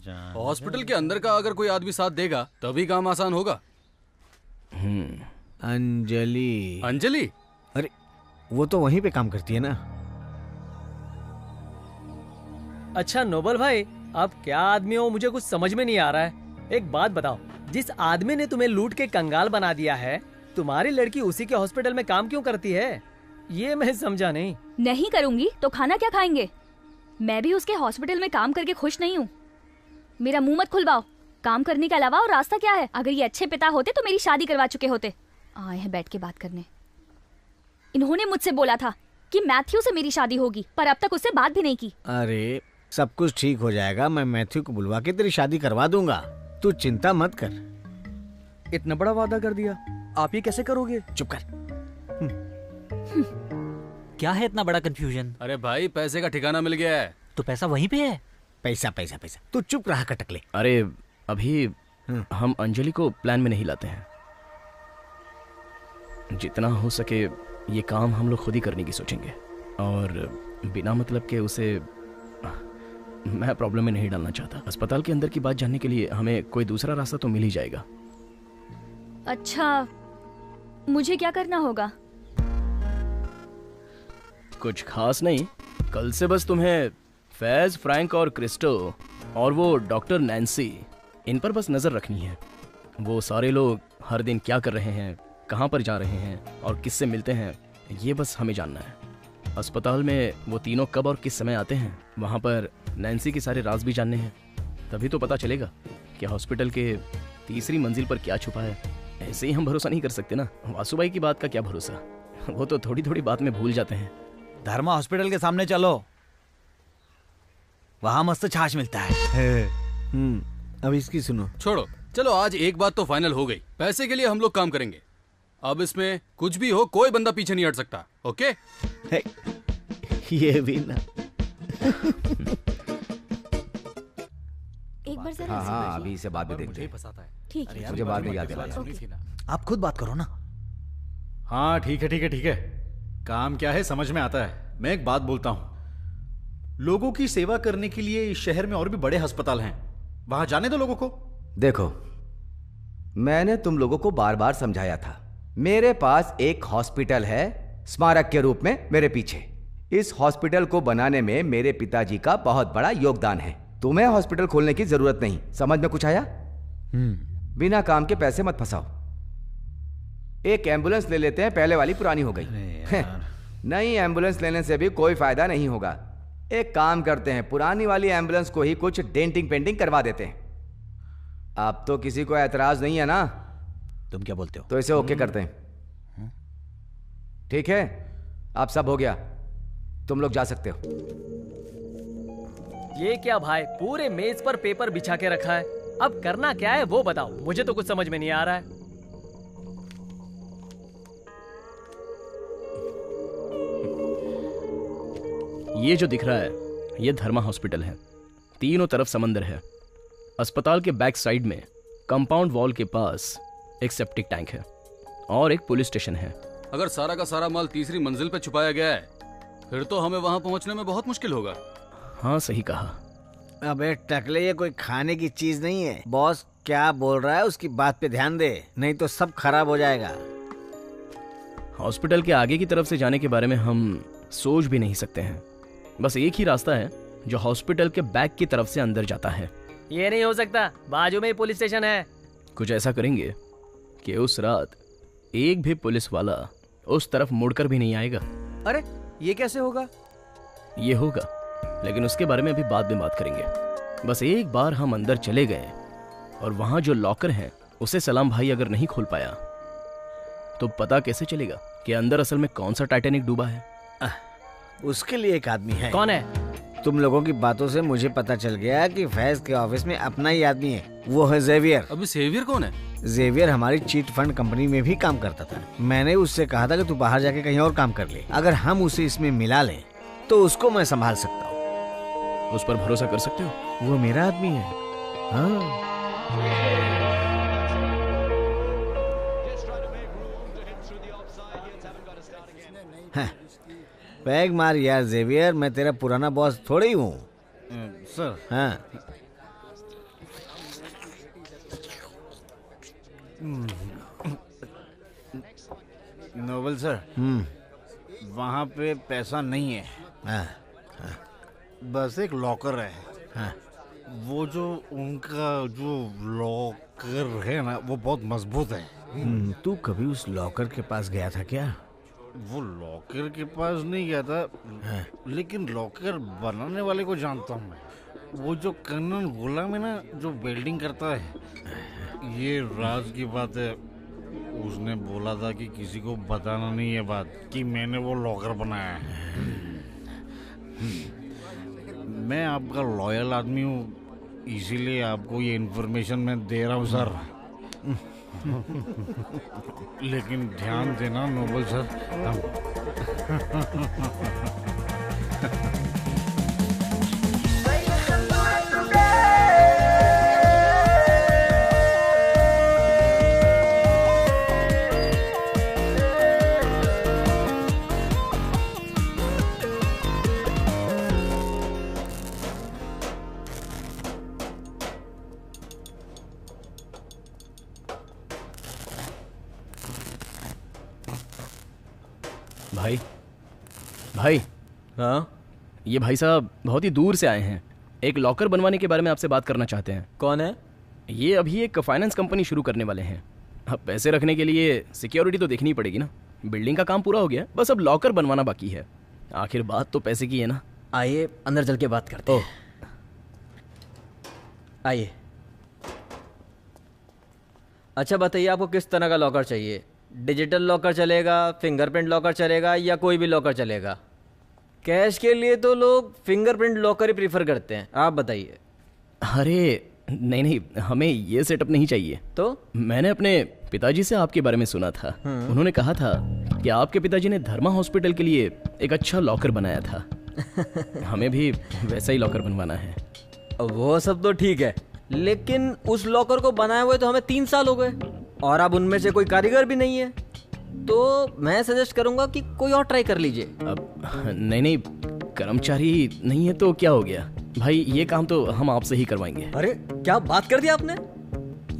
Speaker 6: जान।
Speaker 2: हॉस्पिटल के अंदर का अगर कोई आदमी साथ देगा तभी काम आसान होगा।
Speaker 9: अंजलि।
Speaker 2: अंजलि?
Speaker 9: अरे वो तो वहीं पे काम करती है ना।
Speaker 5: अच्छा नोबल भाई, आप क्या आदमी हो मुझे कुछ समझ में नहीं आ रहा है। एक बात बताओ, जिस आदमी ने तुम्हें लूट के कंगाल बना दिया है, तुम्हारी लड़की उसी के हॉस्पिटल में काम क्यों करती है? ये मैं समझा नहीं।
Speaker 14: नहीं करूंगी तो खाना क्या खाएंगे? मैं भी उसके हॉस्पिटल में काम करके खुश नहीं हूँ। मेरा मुंह मत खुलवाओ। काम करने के अलावा और रास्ता क्या है? अगर ये अच्छे पिता होते तो मेरी शादी करवा चुके होते। आए हैं बैठ के बात करने। इन्होंने मुझसे बोला था कि मैथ्यू से मेरी शादी होगी, पर अब तक उससे बात भी नहीं की।
Speaker 9: अरे सब कुछ ठीक हो जाएगा, मैं मैथ्यू को बुलवा के तेरी शादी करवा दूंगा, तू चिंता मत कर।
Speaker 1: इतना बड़ा वादा कर दिया, आप ये कैसे करोगे?
Speaker 9: चुप कर।
Speaker 6: क्या है इतना बड़ा कंफ्यूजन?
Speaker 2: अरे भाई पैसे का ठिकाना मिल गया है।
Speaker 6: तो पैसा वहीं पे है।
Speaker 9: पैसा पैसा पैसा, तू चुप रहा कटकले।
Speaker 12: अरे अभी हम अंजलि को प्लान में नहीं लाते हैं। जितना हो सके ये काम हम लोग खुद ही करने की सोचेंगे, और बिना मतलब के उसे मैं प्रॉब्लम में नहीं डालना चाहता। अस्पताल के अंदर की बात जानने के लिए हमें कोई दूसरा रास्ता तो मिल ही जाएगा।
Speaker 14: अच्छा, मुझे क्या करना होगा?
Speaker 12: कुछ खास नहीं, कल से बस तुम्हें फैज, फ्रैंक और क्रिस्टो और वो डॉक्टर नैन्सी, इन पर बस नजर रखनी है। वो सारे लोग हर दिन क्या कर रहे हैं, कहाँ पर जा रहे हैं और किससे मिलते हैं, ये बस हमें जानना है। अस्पताल में वो तीनों कब और किस समय आते हैं, वहाँ पर नैन्सी के सारे राज भी जानने हैं। तभी तो पता चलेगा कि हॉस्पिटल के तीसरी मंजिल पर क्या छुपा है। ऐसे ही हम भरोसा नहीं कर सकते ना। वासुबाई की बात का क्या भरोसा, वो तो थोड़ी थोड़ी बात में भूल जाते हैं।
Speaker 6: धर्मा हॉस्पिटल के सामने चलो, वहां मस्त छाछ मिलता है।
Speaker 9: अब इसकी सुनो।
Speaker 2: छोड़ो, चलो आज एक बात तो फाइनल हो गई। पैसे के लिए हम लोग काम करेंगे। अब इसमें कुछ भी हो, कोई बंदा पीछे नहीं हट सकता। ओके?
Speaker 9: ये भी ना।
Speaker 7: एक बार जरा
Speaker 8: हाँ, अभी इसे बाद में देखते हैं।
Speaker 7: ठीक है,
Speaker 8: मुझे बाद में याद दिला।
Speaker 6: आप खुद बात करो ना।
Speaker 10: हाँ ठीक है ठीक है ठीक है। काम क्या है समझ में आता है। मैं एक बात बोलता हूं, लोगों की सेवा करने के लिए इस शहर में और भी बड़े अस्पताल हैं, वहां जाने दो लोगों को।
Speaker 8: देखो, मैंने तुम लोगों को बार बार समझाया था, मेरे पास एक हॉस्पिटल है स्मारक के रूप में मेरे पीछे। इस हॉस्पिटल को बनाने में मेरे पिताजी का बहुत बड़ा योगदान है। तुम्हें हॉस्पिटल खोलने की जरूरत नहीं। समझ में कुछ आया? बिना काम के पैसे मत फंसाओ। एक एम्बुलेंस ले लेते हैं, पहले वाली पुरानी हो गई। नई एम्बुलेंस लेने से भी कोई फायदा नहीं होगा। एक काम करते हैं, पुरानी वाली एम्बुलेंस को ही कुछ डेंटिंग पेंटिंग करवा देते हैं। अब तो किसी को एतराज नहीं है ना?
Speaker 6: तुम क्या बोलते हो?
Speaker 8: तो इसे ओके करते हैं। ठीक है, अब सब हो गया, तुम लोग जा सकते हो।
Speaker 5: ये क्या भाई, पूरे मेज पर पेपर बिछा के रखा है। अब करना क्या है वो बताओ, मुझे तो कुछ समझ में नहीं आ रहा है।
Speaker 12: ये जो दिख रहा है ये धर्मा हॉस्पिटल है। तीनों तरफ समंदर है। अस्पताल के बैक साइड में कंपाउंड वॉल के पास एक सेप्टिक टैंक है और एक पुलिस स्टेशन है।
Speaker 2: अगर सारा का सारा माल तीसरी मंजिल पे छुपाया गया है फिर तो हमें वहां पहुंचने में बहुत मुश्किल होगा।
Speaker 12: हाँ सही कहा।
Speaker 9: अबे टकले, ये कोई खाने की चीज नहीं है। बॉस क्या बोल रहा है उसकी बात पे ध्यान दे, नहीं तो सब खराब हो जाएगा।
Speaker 12: हॉस्पिटल के आगे की तरफ से जाने के बारे में हम सोच भी नहीं सकते हैं। बस एक ही रास्ता है जो हॉस्पिटल के बैक की तरफ से अंदर जाता है।
Speaker 5: ये नहीं हो सकता, बाजू में ही पुलिस स्टेशन है।
Speaker 12: कुछ ऐसा करेंगे कि उस रात एक भी पुलिस वाला उस तरफ मुड़कर भी नहीं आएगा।
Speaker 1: अरे ये कैसे होगा?
Speaker 12: ये होगा, लेकिन उसके बारे में अभी बाद में बात करेंगे। बस एक बार हम अंदर चले गए और वहां जो लॉकर है उसे सलाम भाई अगर नहीं खोल पाया तो पता कैसे चलेगा कि अंदर असल में कौन सा टाइटैनिक डूबा है?
Speaker 9: उसके लिए एक आदमी है।
Speaker 5: कौन है?
Speaker 9: तुम लोगों की बातों से मुझे पता चल गया कि फैज के ऑफिस में अपना ही आदमी है, वो है जेवियर।
Speaker 2: अभी जेवियर कौन है?
Speaker 9: जेवियर हमारी चीट फंड कंपनी में भी काम करता था। मैंने उससे कहा था कि तू बाहर जाके कहीं और काम कर ले। अगर हम उसे इसमें मिला लें तो उसको मैं संभाल सकता हूँ।
Speaker 12: उस पर भरोसा कर सकते हो?
Speaker 9: वो मेरा आदमी है। हाँ। पैग मार यार जेवियर, मैं तेरा पुराना बॉस थोड़ी ही हूँ।
Speaker 10: सर।
Speaker 9: हाँ।
Speaker 10: नोबल सर, वहाँ पे पैसा नहीं है।
Speaker 9: हाँ।
Speaker 10: बस एक लॉकर है।
Speaker 9: हाँ।
Speaker 10: वो जो उनका जो लॉकर है ना वो बहुत मजबूत है।
Speaker 9: तू कभी उस लॉकर के पास गया था क्या?
Speaker 10: वो लॉकर के पास नहीं गया था।
Speaker 9: हाँ।
Speaker 10: लेकिन लॉकर बनाने वाले को जानता हूँ मैं। वो जो कर्नल गुलाम है ना जो वेल्डिंग करता है। ये राज की बात है, उसने बोला था कि किसी को बताना नहीं है बात कि मैंने वो लॉकर बनाया है। मैं आपका लॉयल आदमी हूँ, इसीलिए आपको ये इन्फॉर्मेशन मैं दे रहा हूँ सर। लेकिन ध्यान देना नोबल सर।
Speaker 12: भाई भाई।
Speaker 5: हाँ?
Speaker 12: ये भाई साहब बहुत ही दूर से आए हैं, एक लॉकर बनवाने के बारे में आपसे बात करना चाहते हैं।
Speaker 5: कौन है?
Speaker 12: ये अभी एक फाइनेंस कंपनी शुरू करने वाले हैं। अब पैसे रखने के लिए सिक्योरिटी तो देखनी पड़ेगी ना। बिल्डिंग का काम पूरा हो गया, बस अब लॉकर बनवाना बाकी है। आखिर बात तो पैसे की है ना।
Speaker 5: आइए अंदर चल के बात करते हैं। आइए। अच्छा बताइए, आपको किस तरह का लॉकर चाहिए? डिजिटल लॉकर चलेगा, फिंगरप्रिंट लॉकर चलेगा या कोई भी लॉकर चलेगा? कैश के लिए तो लोग फिंगरप्रिंट लॉकर ही प्रीफर करते हैं, आप बताइए।
Speaker 12: अरे नहीं नहीं, हमें ये सेटअप नहीं चाहिए।
Speaker 5: तो
Speaker 12: मैंने अपने पिताजी से आपके बारे में सुना था। उन्होंने कहा था कि आपके पिताजी ने धर्मा हॉस्पिटल के लिए एक अच्छा लॉकर बनाया था। हमें भी वैसा ही लॉकर बनवाना है।
Speaker 5: वो सब तो ठीक है, लेकिन उस लॉकर को बनाए हुए तो हमें 3 साल हो गए और अब उनमें से कोई कारीगर भी नहीं है। तो मैं सजेस्ट करूंगा कि कोई और ट्राई कर लीजिए।
Speaker 12: अब नहीं, कर्मचारी नहीं है तो क्या हो गया भाई, ये काम तो हम आपसे ही करवाएंगे।
Speaker 5: अरे क्या बात कर दी आपने?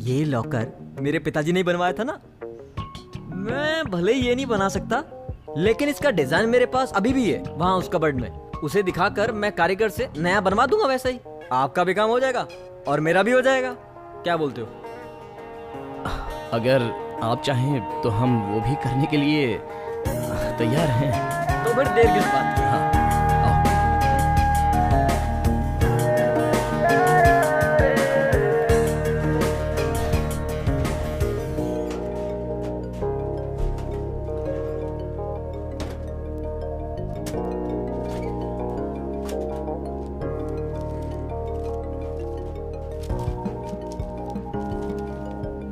Speaker 5: ये लॉकर मेरे पिताजी ने बनवाया था ना। मैं भले ही ये नहीं बना सकता, लेकिन इसका डिजाइन मेरे पास अभी भी है वहाँ उस कबर्ड में। उसे दिखाकर मैं कारीगर से नया बनवा दूंगा। वैसा ही आपका भी काम हो जाएगा और मेरा भी हो जाएगा। क्या बोलते हो?
Speaker 12: अगर आप चाहें तो हम वो भी करने के लिए तैयार हैं।
Speaker 5: तो फिर देर किस बात की?
Speaker 12: हाँ,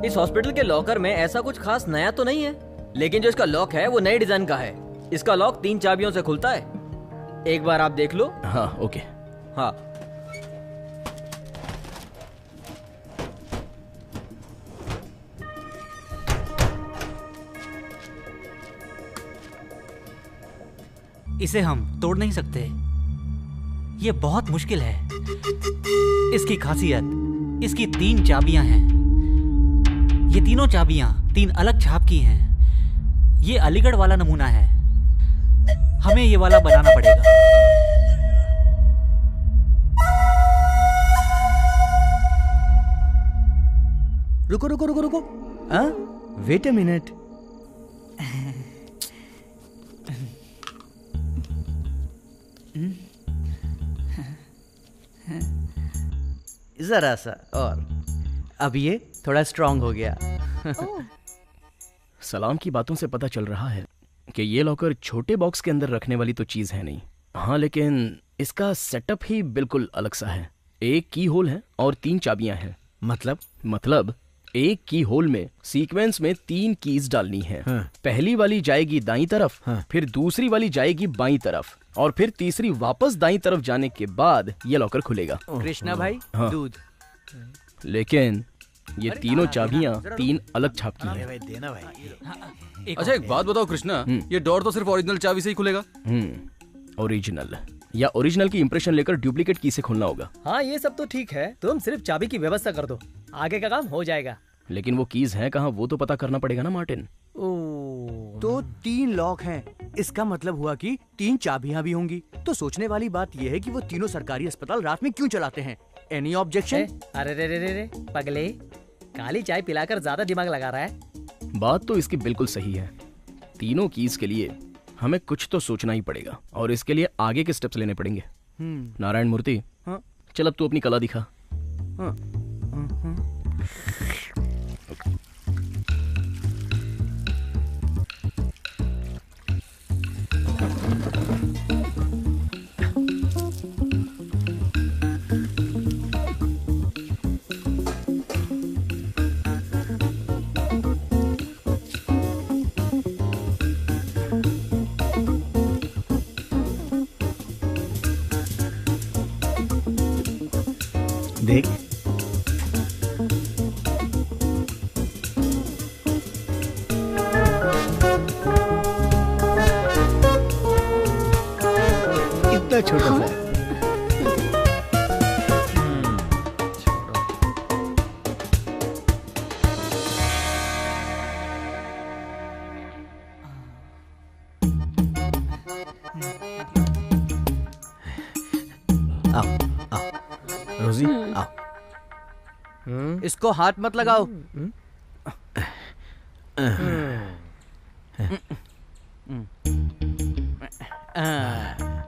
Speaker 5: इस हॉस्पिटल के लॉकर में ऐसा कुछ खास नया तो नहीं है, लेकिन जो इसका लॉक है वो नए डिजाइन का है। इसका लॉक 3 चाबियों से खुलता है। एक बार आप देख लो।
Speaker 12: हाँ, ओके।
Speaker 5: हाँ,
Speaker 15: इसे हम तोड़ नहीं सकते, ये बहुत मुश्किल है। इसकी खासियत, इसकी 3 चाबियां हैं। ये तीनों चाबियां 3 अलग छाप की हैं। ये अलीगढ़ वाला नमूना है, हमें ये वाला बनाना पड़ेगा।
Speaker 1: रुको रुको रुको रुको, वेट अ मिनट। जरा सा और, अब ये थोड़ा स्ट्रांग हो गया।
Speaker 12: सलाम की बातों से पता चल रहा है कि ये लॉकर छोटे बॉक्स के अंदर रखने वाली तो चीज है नहीं। हाँ, लेकिन इसका सेटअप ही बिल्कुल अलग सा है। एक की होल है और 3 चाबियां हैं। मतलब एक की होल में सीक्वेंस में 3 कीज डालनी है।
Speaker 9: हाँ।
Speaker 12: पहली वाली जाएगी दाईं तरफ,
Speaker 9: हाँ।
Speaker 12: फिर दूसरी वाली जाएगी बाईं तरफ, और फिर तीसरी वापस दाईं तरफ जाने के बाद ये लॉकर खुलेगा।
Speaker 1: कृष्णा भाई,
Speaker 12: हाँ।
Speaker 1: दूध।
Speaker 12: लेकिन ये तीनों चाबियां 3 अलग छाप की हैं।
Speaker 6: देना भाई।
Speaker 2: अच्छा, एक बात बताओ कृष्णा, ये डोर तो सिर्फ ओरिजिनल चाबी से ही खुलेगा?
Speaker 12: ओरिजिनल या ओरिजिनल की इंप्रेशन लेकर डुप्लीकेट की से खुलना होगा।
Speaker 5: हाँ, ये सब तो ठीक है। तुम सिर्फ चाबी की व्यवस्था कर दो, आगे का काम हो जाएगा।
Speaker 12: लेकिन वो कीज हैं कहाँ, वो तो पता करना पड़ेगा ना मार्टिन।
Speaker 1: तो 3 लॉक हैं, इसका मतलब हुआ कि 3 चाबियां भी होंगी। तो सोचने वाली बात यह है कि वो तीनों सरकारी अस्पताल रात में क्यों चलाते हैं? Any objection?
Speaker 5: अरे रे रे रे रे पगले, काली चाय पिलाकर ज्यादा दिमाग लगा रहा है।
Speaker 12: बात तो इसकी बिल्कुल सही है। तीनों कीज के लिए हमें कुछ तो सोचना ही पड़ेगा, और इसके लिए आगे के स्टेप्स लेने पड़ेंगे। नारायण मूर्ति,
Speaker 1: हाँ?
Speaker 12: चल अब तू अपनी कला दिखा।
Speaker 1: हाँ।
Speaker 9: देख, इतना छोटा सा। रोजी, आओ।
Speaker 1: इसको हाथ मत लगाओ।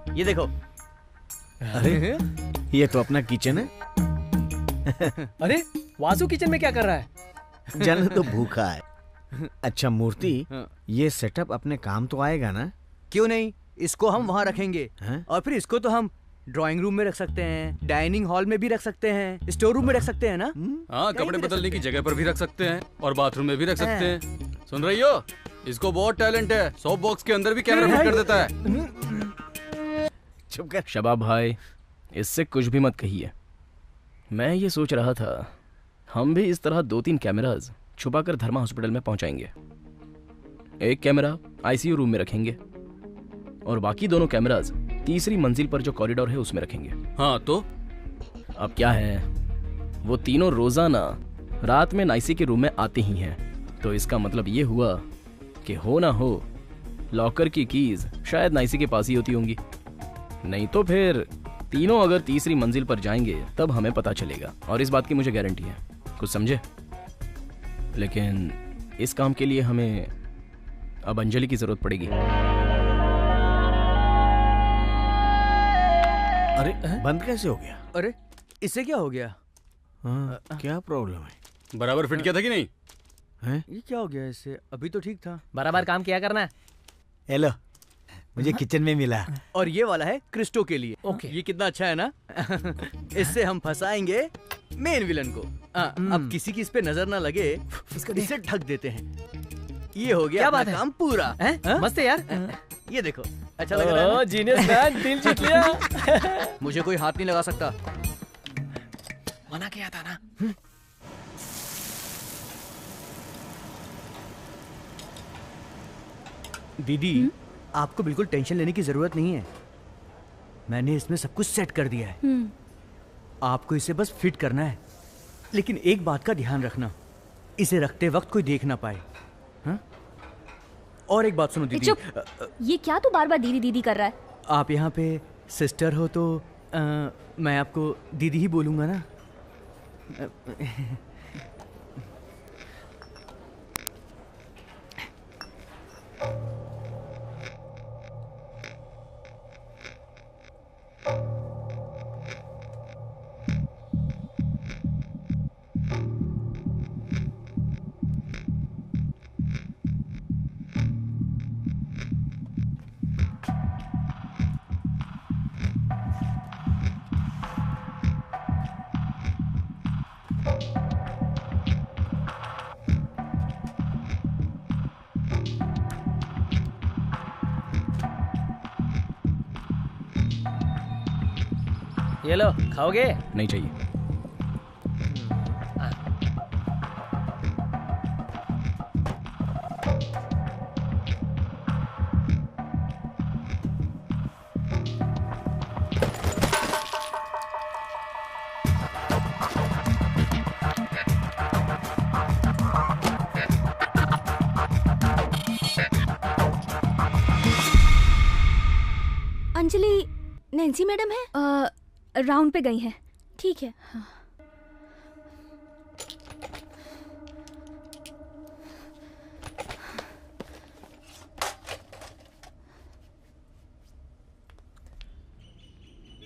Speaker 1: ये देखो।
Speaker 9: अरे, ये तो अपना किचन है।
Speaker 5: अरे, वासु किचन में क्या कर रहा है?
Speaker 9: जन तो भूखा है। अच्छा मूर्ति, ये सेटअप अपने काम तो आएगा ना?
Speaker 1: क्यों नहीं, इसको हम वहाँ रखेंगे। और फिर इसको तो हम ड्राइंग रूम में रख सकते हैं, डाइनिंग हॉल में भी रख सकते हैं, स्टोर रूम में रख सकते हैं ना?
Speaker 2: हाँ, कपड़े बदलने की जगह पर भी रख सकते हैं, और बाथरूम में भी रख सकते हैं। सुन रही हो? इसको बहुत टैलेंट है, सोप बॉक्स के अंदर भी कैमरा फिट कर देता है।
Speaker 9: चुप कर।
Speaker 12: शबाब भाई, इससे कुछ भी मत कहिए। मैं ये सोच रहा था, हम भी इस तरह 2-3 कैमराज छुपाकर धर्मा हॉस्पिटल में पहुंचाएंगे। एक कैमरा आईसीयू रूम में रखेंगे, और बाकी दोनों कैमराज तीसरी मंजिल पर जो कॉरिडोर है उसमें रखेंगे।
Speaker 2: हाँ, तो
Speaker 12: अब क्या है, वो तीनों रोजाना रात में नाइसी के रूम में आते ही हैं। तो इसका मतलब ये हुआ कि हो ना हो लॉकर की कीज शायद नाइसी के पास ही होती होंगी। नहीं तो फिर तीनों अगर तीसरी मंजिल पर जाएंगे तब हमें पता चलेगा, और इस बात की मुझे गारंटी है। कुछ समझे? लेकिन इस काम के लिए हमें अब अंजलि की जरूरत पड़ेगी।
Speaker 9: अरे बंद कैसे हो गया?
Speaker 1: अरे इससे क्या हो गया?
Speaker 9: हाँ, क्या प्रॉब्लम है?
Speaker 2: बराबर फिट किया था कि नहीं?
Speaker 9: हैं?
Speaker 1: ये क्या हो गया इससे? अभी तो ठीक था।
Speaker 5: बराबर काम किया करना।
Speaker 6: हेलो, मुझे किचन में मिला।
Speaker 1: और ये वाला है क्रिस्टो के लिए।
Speaker 5: ओके।
Speaker 1: ये कितना अच्छा है ना? इससे हम फंसाएंगे मेन विलन को। अब किसी की इस पे नजर ना लगे, इसे ढक देते हैं। ये हो गया
Speaker 5: क्या
Speaker 1: अपना
Speaker 5: बात है?
Speaker 1: काम पूरा।
Speaker 5: मस्त है यार।
Speaker 1: ये देखो, अच्छा लग रहा है ना?
Speaker 5: जीनियस मैन, दिल जीत लिया।
Speaker 1: मुझे कोई हाथ नहीं लगा सकता।
Speaker 5: मना किया था ना।
Speaker 1: दीदी, आपको बिल्कुल टेंशन लेने की जरूरत नहीं है। मैंने इसमें सब कुछ सेट कर दिया है। आपको इसे बस फिट करना है। लेकिन एक बात का ध्यान रखना, इसे रखते वक्त कोई देख ना पाए। हाँ? और एक बात सुनो दीदी।
Speaker 14: चुप। ये क्या तू बार बार दीदी दीदी कर रहा है?
Speaker 1: आप यहाँ पे सिस्टर हो तो मैं आपको दीदी ही बोलूँगा ना।
Speaker 5: ये लो, खाओगे?
Speaker 12: नहीं चाहिए।
Speaker 7: अंजलि नैन्सी मैडम है?
Speaker 14: राउंड पे गई है।
Speaker 7: ठीक है। हाँ।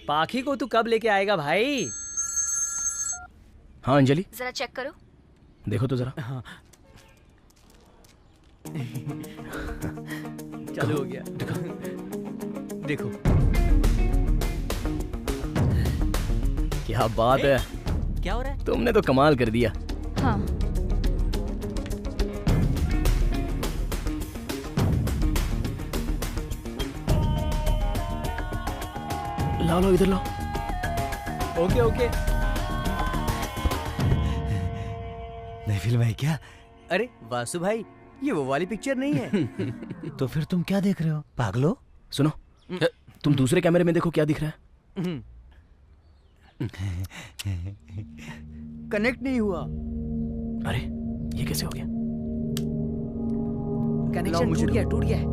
Speaker 5: पाखी को तू कब लेके आएगा भाई?
Speaker 12: हाँ अंजलि,
Speaker 14: जरा चेक करो।
Speaker 12: देखो तो जरा।
Speaker 1: हाँ। चालू हो गया। देखो।
Speaker 12: क्या बात है।
Speaker 15: क्या हो रहा है?
Speaker 12: तुमने तो कमाल कर दिया।
Speaker 14: हाँ।
Speaker 12: लाओ लो, इधर लाओ।
Speaker 5: Okay okay.
Speaker 6: नई फिल्म है क्या?
Speaker 1: अरे वासु भाई, ये वो वाली पिक्चर नहीं है।
Speaker 6: तो फिर तुम क्या देख रहे हो पागलो?
Speaker 12: सुनो, तुम दूसरे कैमरे में देखो क्या दिख रहा है।
Speaker 1: कनेक्ट नहीं हुआ।
Speaker 12: अरे ये कैसे हो गया?
Speaker 5: कनेक्शन टूट गया, टूट गया है।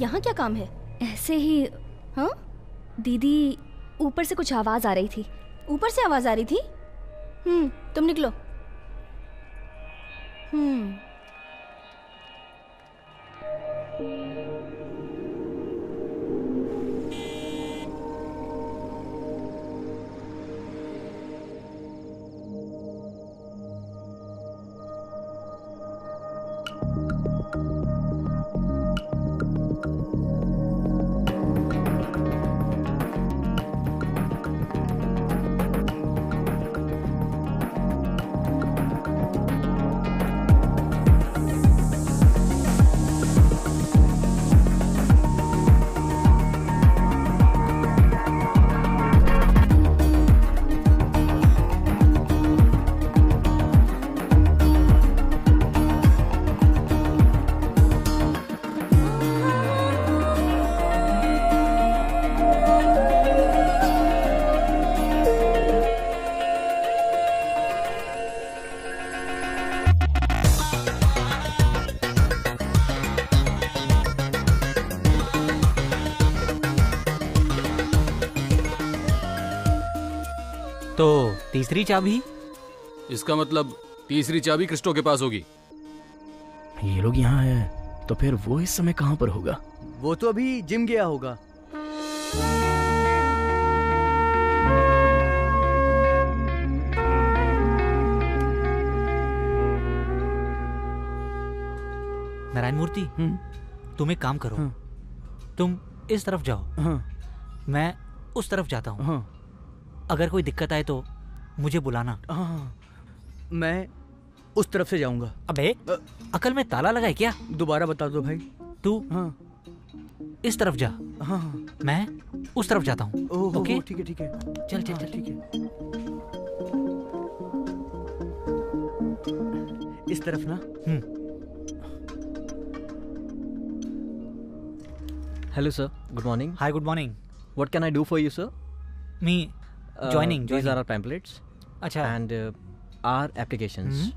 Speaker 7: यहाँ क्या काम है?
Speaker 14: ऐसे ही।
Speaker 7: हाँ?
Speaker 14: दीदी, ऊपर से कुछ आवाज आ रही थी।
Speaker 7: ऊपर से आवाज आ रही थी? तुम निकलो।
Speaker 15: तो तीसरी चाबी?
Speaker 2: इसका मतलब तीसरी चाबी क्रिस्टो के पास होगी।
Speaker 12: ये लोग यहाँ है तो फिर वो इस समय कहाँ पर होगा?
Speaker 1: वो तो अभी जिम गया होगा।
Speaker 15: नारायण मूर्ति, तुम एक काम करो। तुम इस तरफ जाओ, मैं उस तरफ जाता हूँ। अगर कोई दिक्कत आए तो मुझे बुलाना।
Speaker 1: मैं उस तरफ से जाऊंगा।
Speaker 15: अबे, अकल में ताला लगा है क्या?
Speaker 1: दोबारा बता दो भाई।
Speaker 15: तू इस तरफ जा, मैं उस तरफ जाता हूँ। ओके,
Speaker 1: ठीक है ठीक है।
Speaker 15: चल चल चल।
Speaker 1: ठीक है। इस तरफ ना।
Speaker 5: Hello sir, good morning.
Speaker 15: Hi, good morning.
Speaker 5: What can I do for you sir?
Speaker 15: Me joining.
Speaker 5: These are our pamphlets.
Speaker 15: अच्छा.
Speaker 5: And our applications.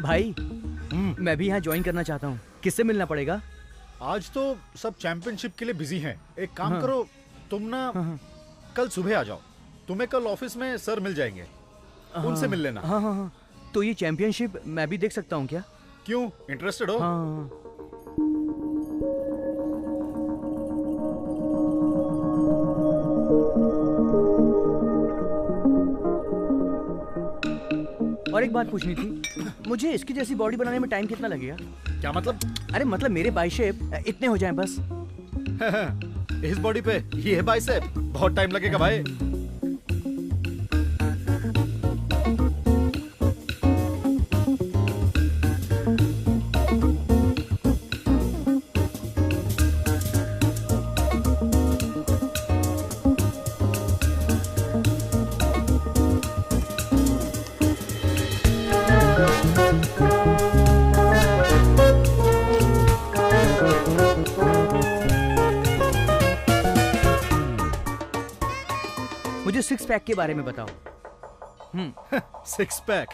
Speaker 1: भाई, मैं भी यहाँ ज्वाइन करना चाहता हूँ। किससे मिलना पड़ेगा?
Speaker 10: आज तो सब चैंपियनशिप के लिए बिजी हैं। एक काम करो, तुम ना कल सुबह आ जाओ। तुम्हें कल ऑफिस में सर मिल जाएंगे, उनसे मिल लेना।
Speaker 1: हाँ। तो ये चैंपियनशिप मैं भी देख सकता हूँ क्या?
Speaker 10: क्यों, इंटरेस्टेड हो?
Speaker 1: हाँ। और एक बात पूछनी थी, मुझे इसकी जैसी बॉडी बनाने में टाइम कितना लगेगा?
Speaker 10: क्या मतलब?
Speaker 1: अरे मतलब मेरे बाइसेप इतने हो जाएं बस।
Speaker 10: इस बॉडी पे ये बाइसेप बहुत टाइम लगेगा भाई।
Speaker 1: मुझे सिक्स पैक के बारे में बताओ।
Speaker 10: Six pack?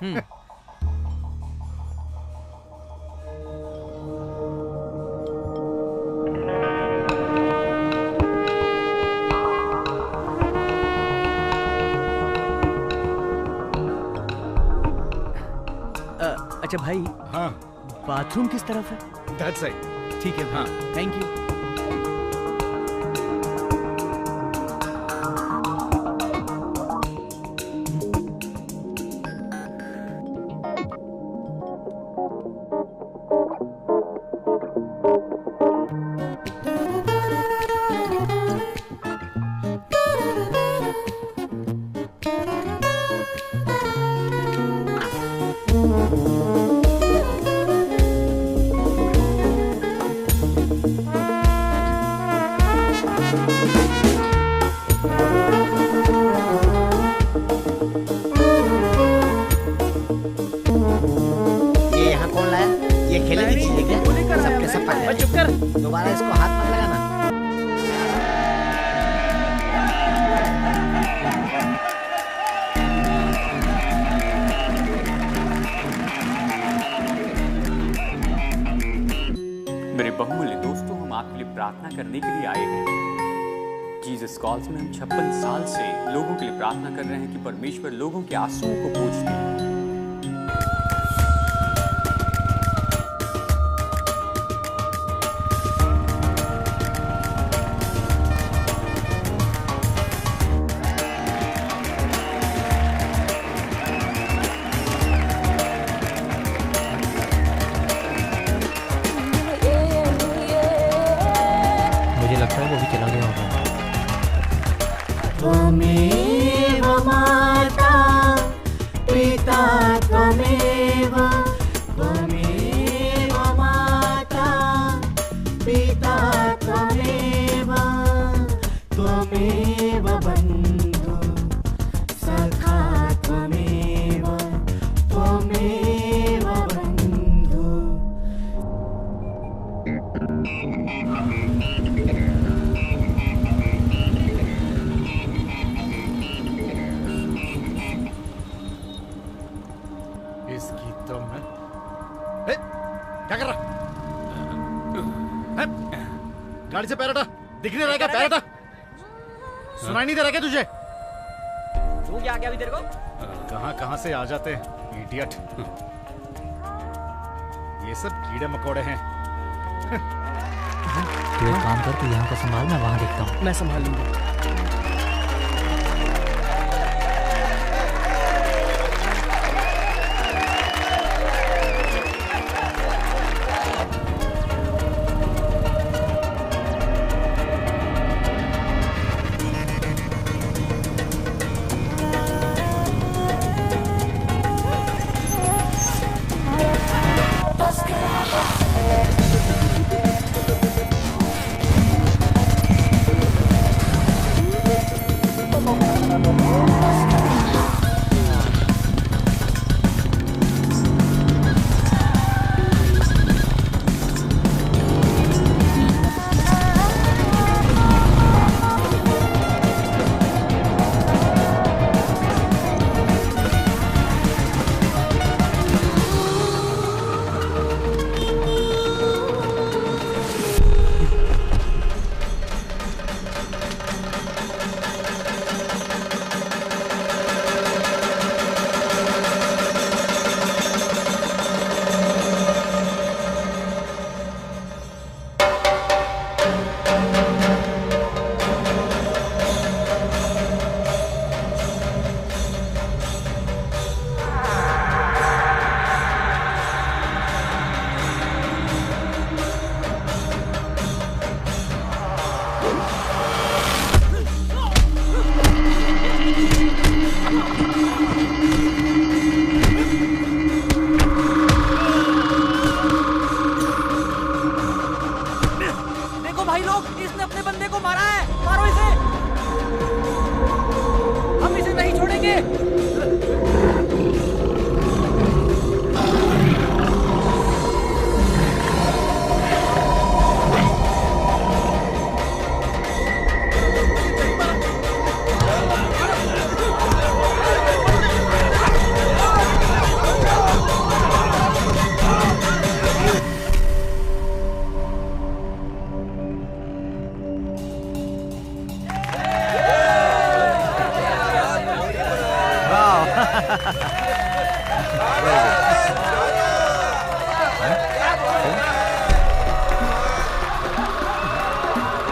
Speaker 1: अच्छा भाई।
Speaker 10: हाँ।
Speaker 1: बाथरूम किस तरफ है?
Speaker 10: That's right.
Speaker 1: ठीक है। हाँ, थैंक यू।
Speaker 6: दोबारा इसको हाथ मत लगाना।
Speaker 16: मेरे बहुमूल्य दोस्तों, हम आपके लिए प्रार्थना करने के लिए आए हैं। जीसस कॉल्स में हम 56 साल से लोगों के लिए प्रार्थना कर रहे हैं कि परमेश्वर लोगों के आंसुओं को पोंछ दे।
Speaker 15: मुझे लगता है वो भी चला गया होगा।
Speaker 17: त्वमेव माता पिता त्वमेव, त्वमेव माता पिता त्वमेव, त्वमेव बन्धु सखा त्वमेव, त्वमेव बन्धु।
Speaker 10: इसकी तो मैं क्या कर रहा है? गाड़ी से पैर हटा, दिख नहीं रहा क्या? पैर हटा, सुनाई नहीं दे रहा क्या तुझे?
Speaker 5: तू क्या आ गया अभी तेरे को?
Speaker 10: कहां कहां से आ जाते हैं इडियट। ये सब कीड़े मकोड़े हैं।
Speaker 15: तू एक काम कर, तू यहाँ का संभाल, मैं वहाँ देखता हूँ।
Speaker 5: मैं संभाल लूंगा।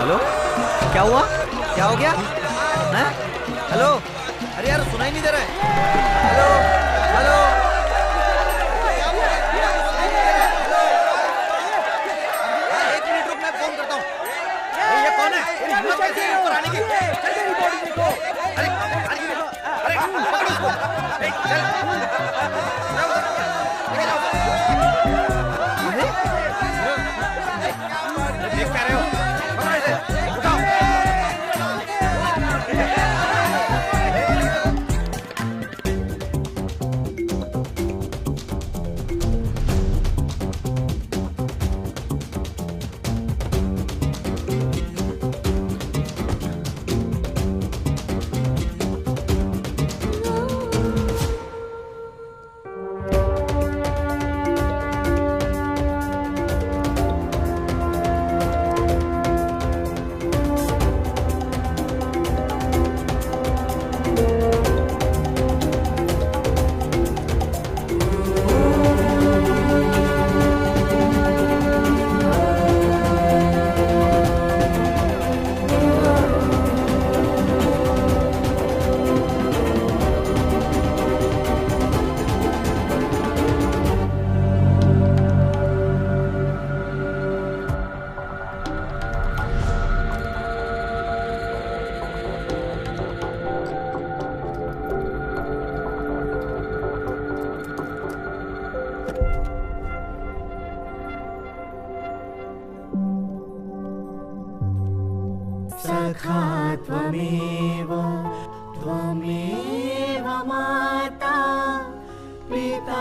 Speaker 6: हेलो, क्या हुआ? क्या हो गया? हैं? हेलो, अरे यार सुनाई नहीं दे रहा है। हेलो हेलो, एक मिनट रुक, मैं फोन करता हूँ। ये कौन है? तेरी हिम्मत कैसे है ऊपर आने की? चल तेरी बॉडी देखो। अरे अरे पकड़ उसको। देख क्या रहे हो? पकड़ इसे, उठाओ।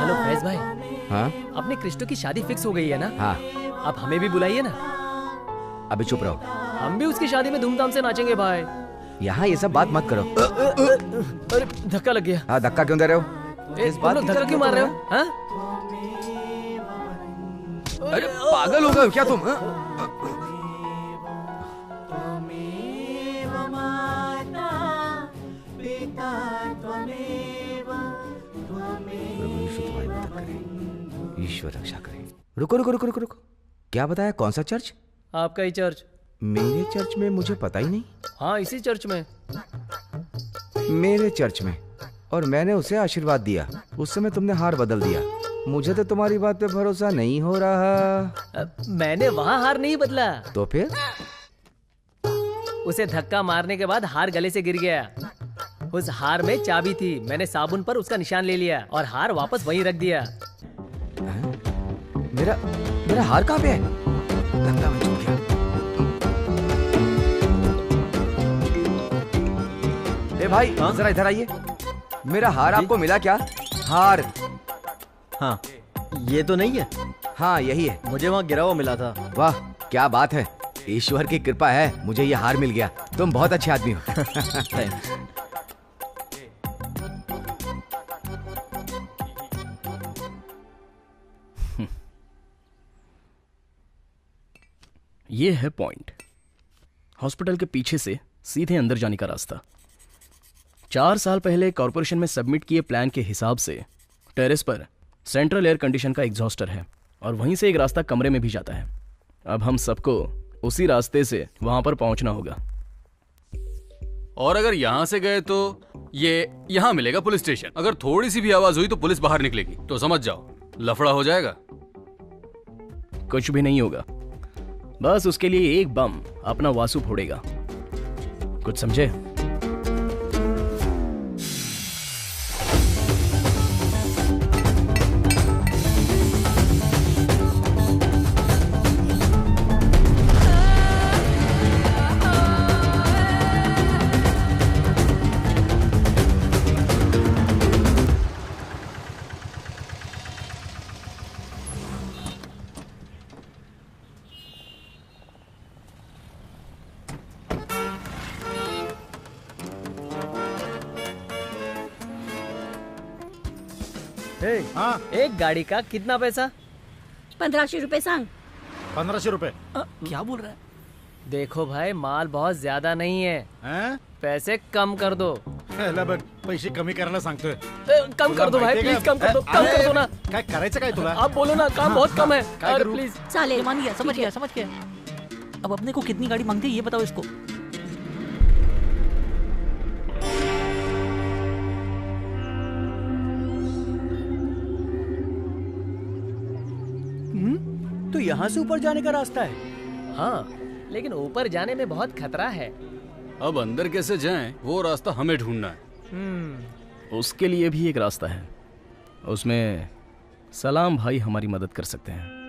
Speaker 4: हेलो फैज भाई।
Speaker 8: हाँ
Speaker 4: अपने क्रिस्टो की शादी फिक्स हो गई है ना?
Speaker 8: हाँ।
Speaker 4: अब हमें भी बुलाइए ना।
Speaker 8: अभी चुप रहो।
Speaker 4: हम भी उसकी शादी में धूमधाम से नाचेंगे भाई।
Speaker 8: यहाँ ये सब बात मत करो।
Speaker 4: अरे धक्का लग गया।
Speaker 8: हाँ धक्का क्यों दे रहे हो?
Speaker 4: इस बात की धक्का क्यों मार रहे हो? हाँ?
Speaker 8: अरे पागल हो गए हो क्या तुम? ईश्वर रक्षा करे। रुको रुको रुको रुको रुको, क्या बताया? कौन सा चर्च?
Speaker 4: आपका ही चर्च।
Speaker 8: मेरे चर्च में? मुझे पता ही नहीं।
Speaker 4: हाँ इसी चर्च में।
Speaker 8: मेरे चर्च में? और मैंने उसे आशीर्वाद दिया, उस समय तुमने हार बदल दिया। मुझे तो तुम्हारी बात पे भरोसा नहीं हो रहा।
Speaker 4: मैंने वहाँ हार नहीं बदला।
Speaker 8: तो फिर?
Speaker 4: उसे धक्का मारने के बाद हार गले से गिर गया। उस हार में चाबी थी, मैंने साबुन पर उसका निशान ले लिया और हार वापस वहीं रख दिया।
Speaker 8: मेरा मेरा हार कहाँ पे है? लगता मैं चूक गया। ए भाई जरा इधर आइए। मेरा हार आपको मिला क्या? हार।
Speaker 5: हाँ ये तो नहीं है।
Speaker 8: हाँ यही है।
Speaker 5: मुझे वहाँ गिरा हुआ मिला था।
Speaker 8: वाह क्या बात है, ईश्वर की कृपा है, मुझे ये हार मिल गया। तुम बहुत अच्छे आदमी हो।
Speaker 12: ये है पॉइंट। हॉस्पिटल के पीछे से सीधे अंदर जाने का रास्ता। 4 साल पहले कॉर्पोरेशन में सबमिट किए प्लान के हिसाब से टेरेस पर सेंट्रल एयर कंडीशन का एग्जॉस्टर है और वहीं से एक रास्ता कमरे में भी जाता है। अब हम सबको उसी रास्ते से वहां पर पहुंचना होगा।
Speaker 2: और अगर यहाँ से गए तो ये यहाँ मिलेगा पुलिस स्टेशन। अगर थोड़ी सी भी आवाज हुई तो पुलिस बाहर निकलेगी, तो समझ जाओ लफड़ा हो जाएगा।
Speaker 12: कुछ भी नहीं होगा, बस उसके लिए एक बम अपना वासु फोड़ेगा। कुछ समझे?
Speaker 4: हाँ एक गाड़ी का कितना पैसा?
Speaker 13: 1500 रुपए सांग।
Speaker 10: 1500 रुपए?
Speaker 15: क्या बोल रहा है?
Speaker 4: देखो भाई माल बहुत ज्यादा नहीं है, पैसे कम कर दो।
Speaker 10: पैसे कमी करायला सांगतोय।
Speaker 4: कम कर दो भाई प्लीज, कम कर दो, कम कर दो ना।
Speaker 10: काय करायचं काय तुला?
Speaker 4: आप बोलो ना, काम बहुत कम है।
Speaker 10: काय करू?
Speaker 4: प्लीज।
Speaker 15: साले मान गया, समझ गया समझ गया। अब अपने को कितनी गाड़ी मांगती है ये बताओ इसको।
Speaker 1: तो यहाँ से ऊपर जाने का रास्ता है?
Speaker 4: हाँ लेकिन ऊपर जाने में बहुत खतरा है।
Speaker 2: अब अंदर कैसे जाएं, वो रास्ता हमें ढूंढना है।
Speaker 12: उसके लिए भी एक रास्ता है, उसमें सलाम भाई हमारी मदद कर सकते हैं।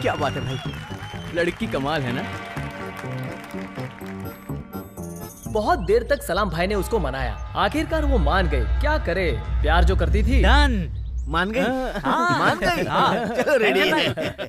Speaker 1: क्या बात है भाई, लड़की कमाल है ना।
Speaker 4: बहुत देर तक सलाम भाई ने उसको मनाया, आखिरकार वो मान गई। क्या करे, प्यार जो करती थी।
Speaker 9: डन, मान गई। मान गई। चलो रेडी है।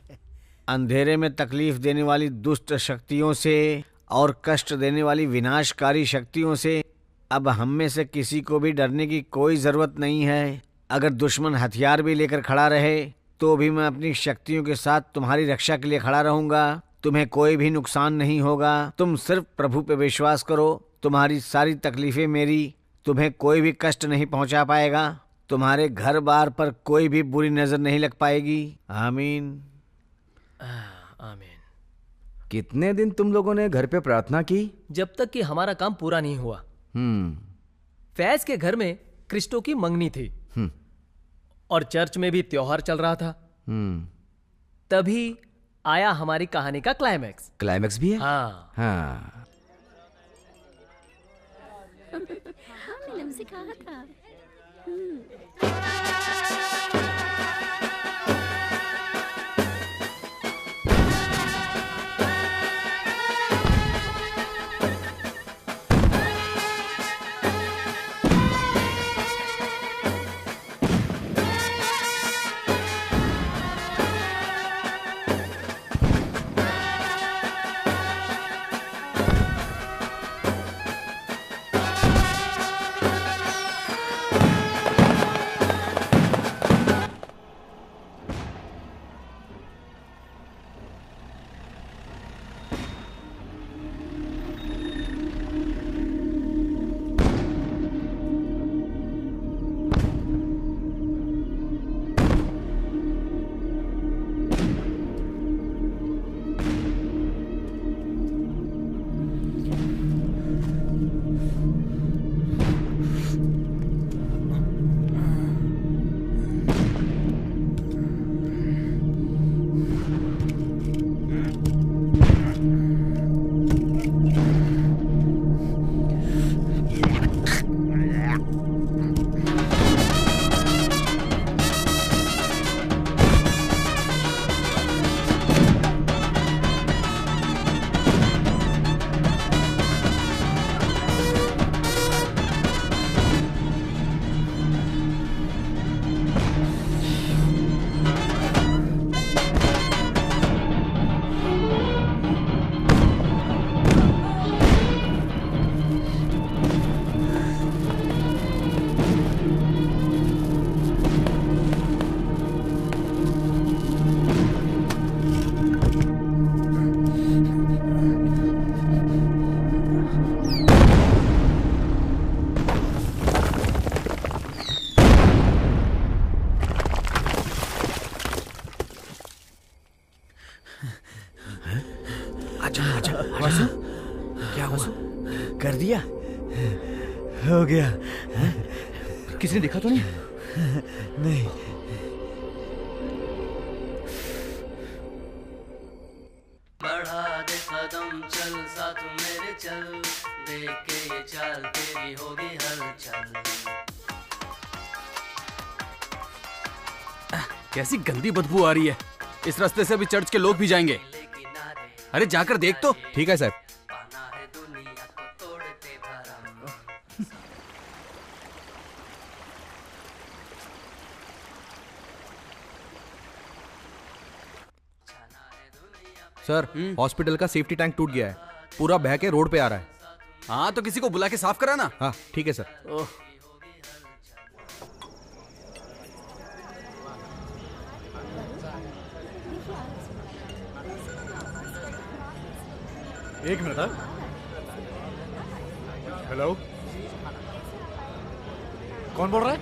Speaker 9: अंधेरे में तकलीफ देने वाली दुष्ट शक्तियों से और कष्ट देने वाली विनाशकारी शक्तियों से अब हम में से किसी को भी डरने की कोई जरूरत नहीं है। अगर दुश्मन हथियार भी लेकर खड़ा रहे तो भी मैं अपनी शक्तियों के साथ तुम्हारी रक्षा के लिए खड़ा रहूंगा। तुम्हें कोई भी नुकसान नहीं होगा। तुम सिर्फ प्रभु पे विश्वास करो। तुम्हारी सारी तकलीफें मेरी, तुम्हें कोई भी कष्ट नहीं पहुंचा पाएगा। तुम्हारे घर बार पर कोई भी बुरी नजर नहीं लग पाएगी। आमीन।
Speaker 4: आमीन।
Speaker 8: कितने दिन तुम लोगों ने घर पे प्रार्थना की?
Speaker 4: जब तक कि हमारा काम पूरा नहीं हुआ। फैज के घर में क्रिस्टो की मंगनी थी और चर्च में भी त्योहार चल रहा था। तभी आया हमारी कहानी का क्लाइमैक्स।
Speaker 8: क्लाइमैक्स भी है?
Speaker 4: हाँ।
Speaker 8: हाँ।
Speaker 13: मैंने हमसे कहा था।
Speaker 9: वासु, क्या हुआ? कर दिया? हो गया।
Speaker 1: किसी ने देखा तो नहीं?
Speaker 9: नहीं।
Speaker 5: बढ़ा दे कदम, चल साथ मेरे चल, देख के ये चाल तेरी होगी हलचल।
Speaker 2: कैसी गंदी बदबू आ रही है। इस रास्ते से अभी चर्च के लोग भी जाएंगे। अरे जाकर देख तो।
Speaker 12: ठीक है सर। सर, हॉस्पिटल का सेफ्टी टैंक टूट गया है, पूरा बह के रोड पे आ रहा है।
Speaker 2: हाँ तो किसी को बुला के साफ कराना।
Speaker 12: हाँ ठीक है सर।
Speaker 10: एक मिनट। हेलो, कौन बोल रहा है?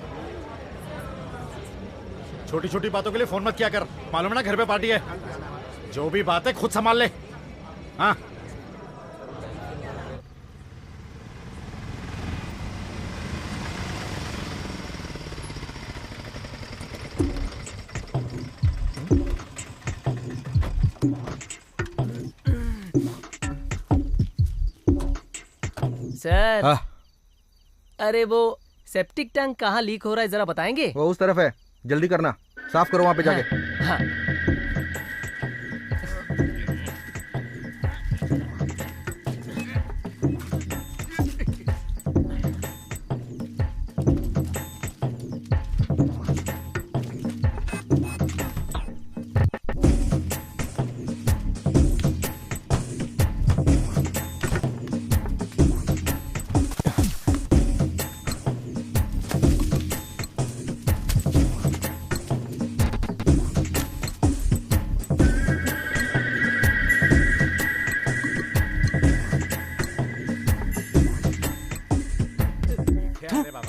Speaker 10: छोटी छोटी बातों के लिए फोन मत किया कर, मालूम है ना घर पे पार्टी है। जो भी बात है खुद संभाल ले। हाँ
Speaker 4: सर, अरे वो सेप्टिक टैंक कहाँ लीक हो रहा है जरा बताएंगे?
Speaker 12: वो उस तरफ है, जल्दी करना, साफ करो वहां पे जाके।
Speaker 4: हाँ।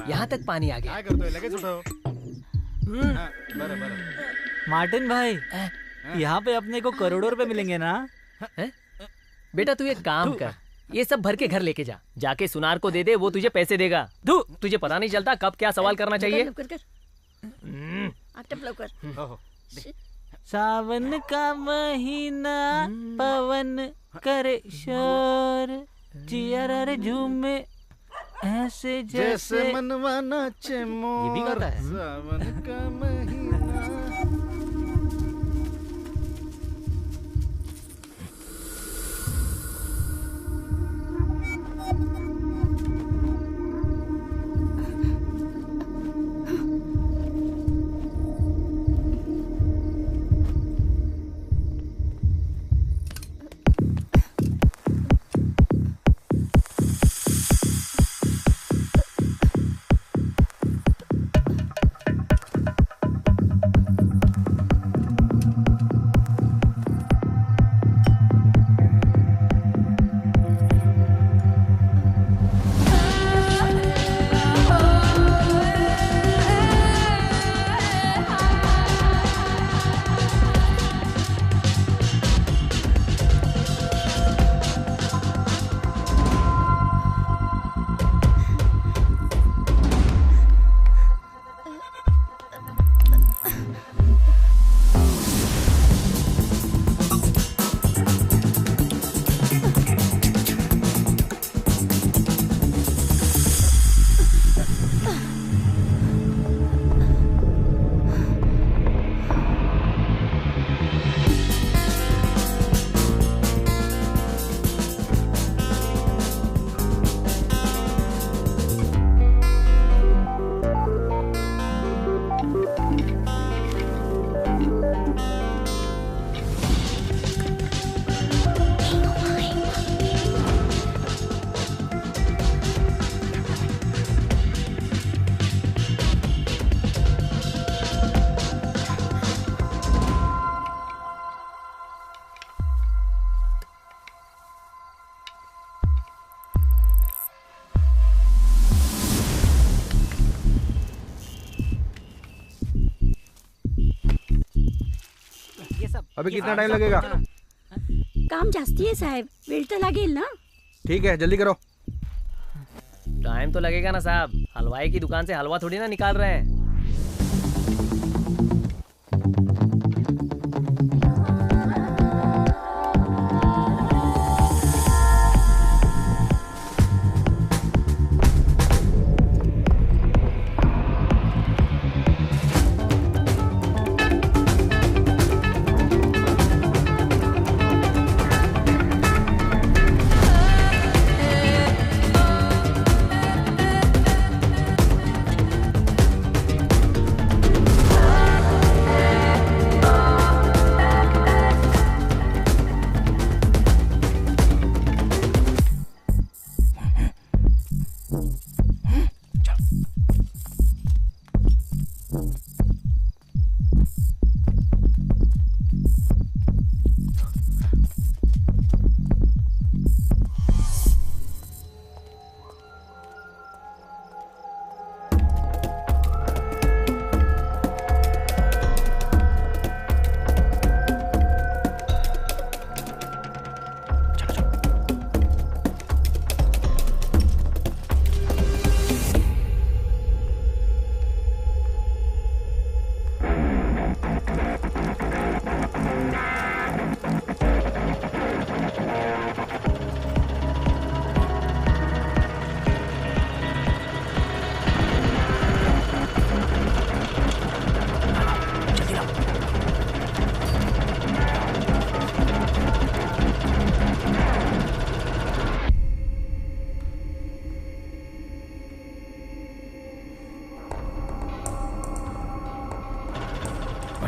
Speaker 4: यहाँ तक पानी आ गया।
Speaker 10: क्या करते हो? लगेज उठाओ।
Speaker 15: मार्टिन भाई, यहाँ पे अपने को करोड़ों रुपए मिलेंगे ना?
Speaker 5: बेटा तू एक काम कर, ये सब भर के घर लेके जा, जाके सुनार को दे दे, वो तुझे पैसे देगा। तुझे पता नहीं चलता कब क्या सवाल करना चाहिए।
Speaker 15: सावन का महीना, पवन करे शोर, जिया रे झूमे ऐसे
Speaker 10: जैसे मनवा नाचे मोर।
Speaker 15: ये भी गाता है।
Speaker 10: सावन का महीना।
Speaker 11: अभी कितना टाइम लगेगा?
Speaker 13: काम जास्ती है साहब, वेळ तर लागेल ना?
Speaker 11: ठीक है, जल्दी करो।
Speaker 5: टाइम तो लगेगा ना साहब, हलवाई की दुकान से हलवा थोड़ी ना निकाल रहे हैं।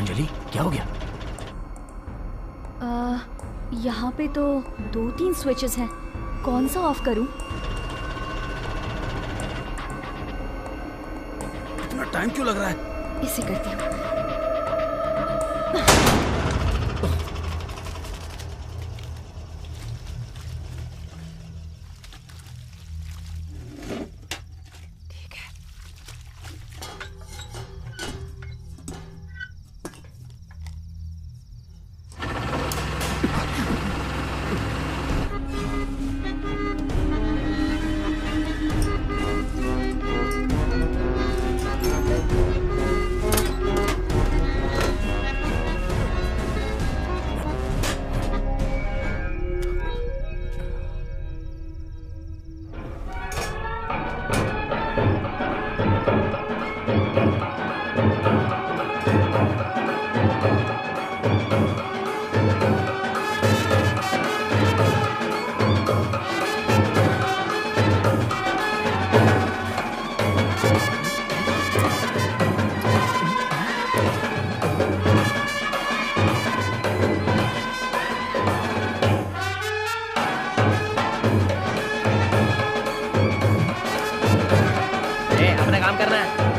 Speaker 12: अंजलि, क्या हो गया?
Speaker 14: यहाँ पे तो 2-3 स्विचेस हैं, कौन सा ऑफ करूं?
Speaker 12: इतना टाइम क्यों लग रहा है?
Speaker 14: इसे करती हूँ।
Speaker 5: अपना काम करना है।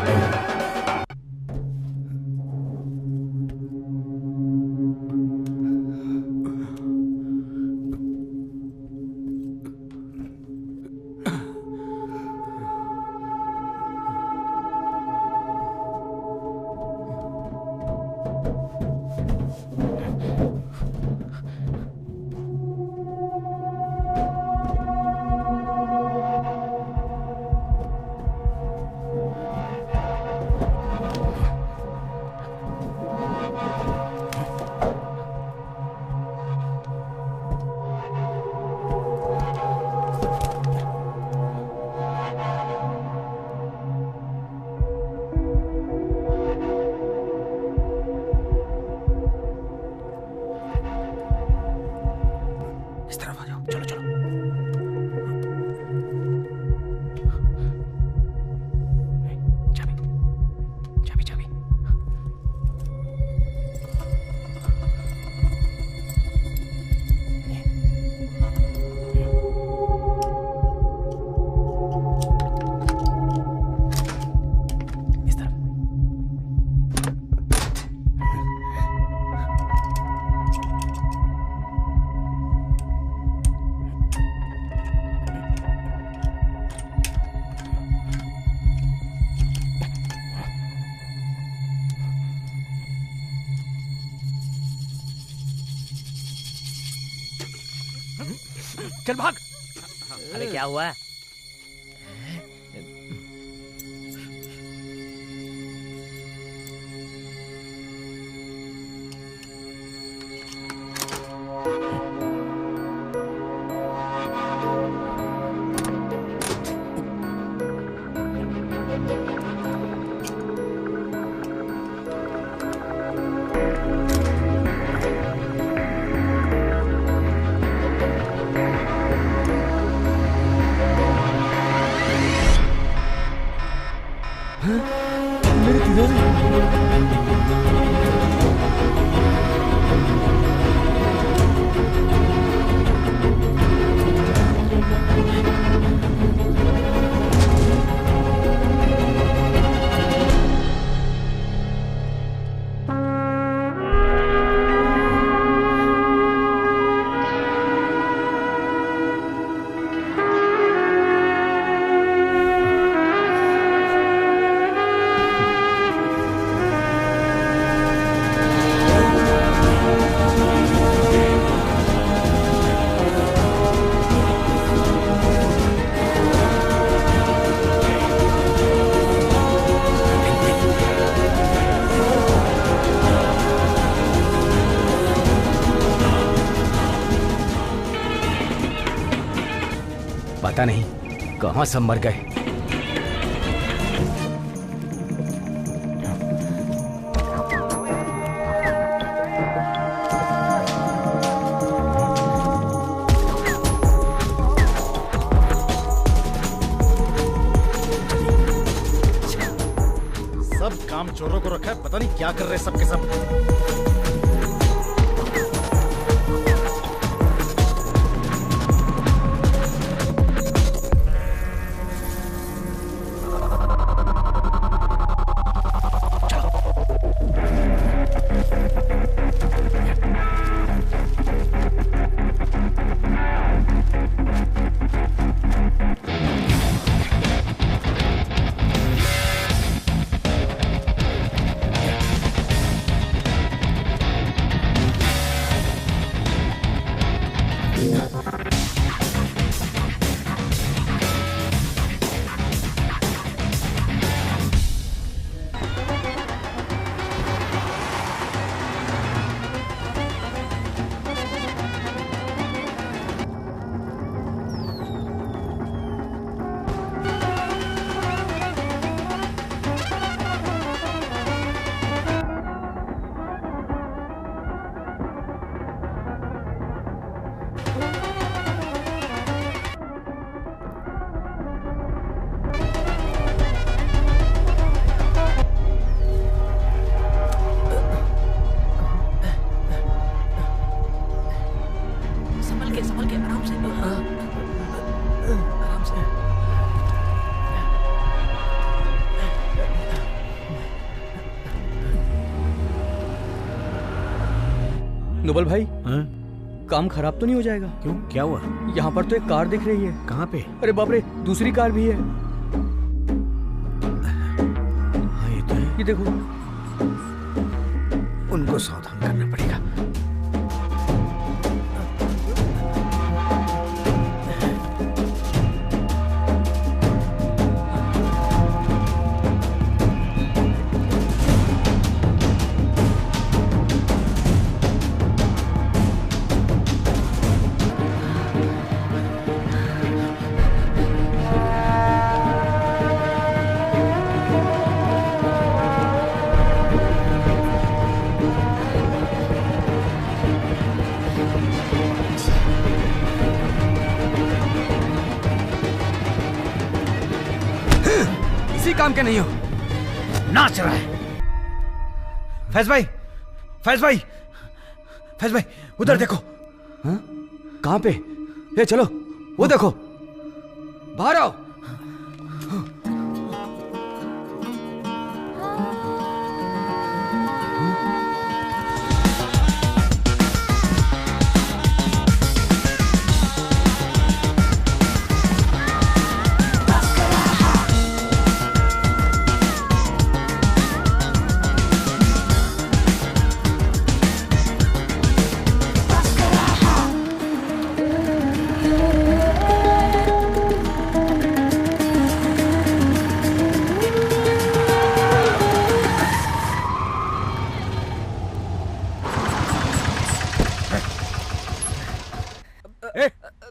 Speaker 9: चल भाग।
Speaker 5: अरे क्या हुआ?
Speaker 17: मेरे तिजोरी।
Speaker 8: पता नहीं कहां सब मर गए।
Speaker 10: सब काम चोरों को रखा है, पता नहीं क्या कर रहे हैं सबके सब।
Speaker 1: नोबल भाई,
Speaker 9: हाँ?
Speaker 1: काम खराब तो नहीं हो जाएगा?
Speaker 9: क्यों, क्या हुआ?
Speaker 1: यहाँ पर तो एक कार दिख रही है।
Speaker 9: कहाँ पे?
Speaker 1: अरे बाप रे, दूसरी कार भी है।
Speaker 9: हाँ ये तो है।
Speaker 1: ये देखो।
Speaker 9: उनको सावधान करना पड़ेगा।
Speaker 8: इसी काम के नहीं हो,
Speaker 9: नाच रहा है। फैज भाई, फैज भाई, फैज भाई, उधर देखो।
Speaker 8: हाँ? कहाँ पे? ये चलो, वो देखो, बाहर आओ।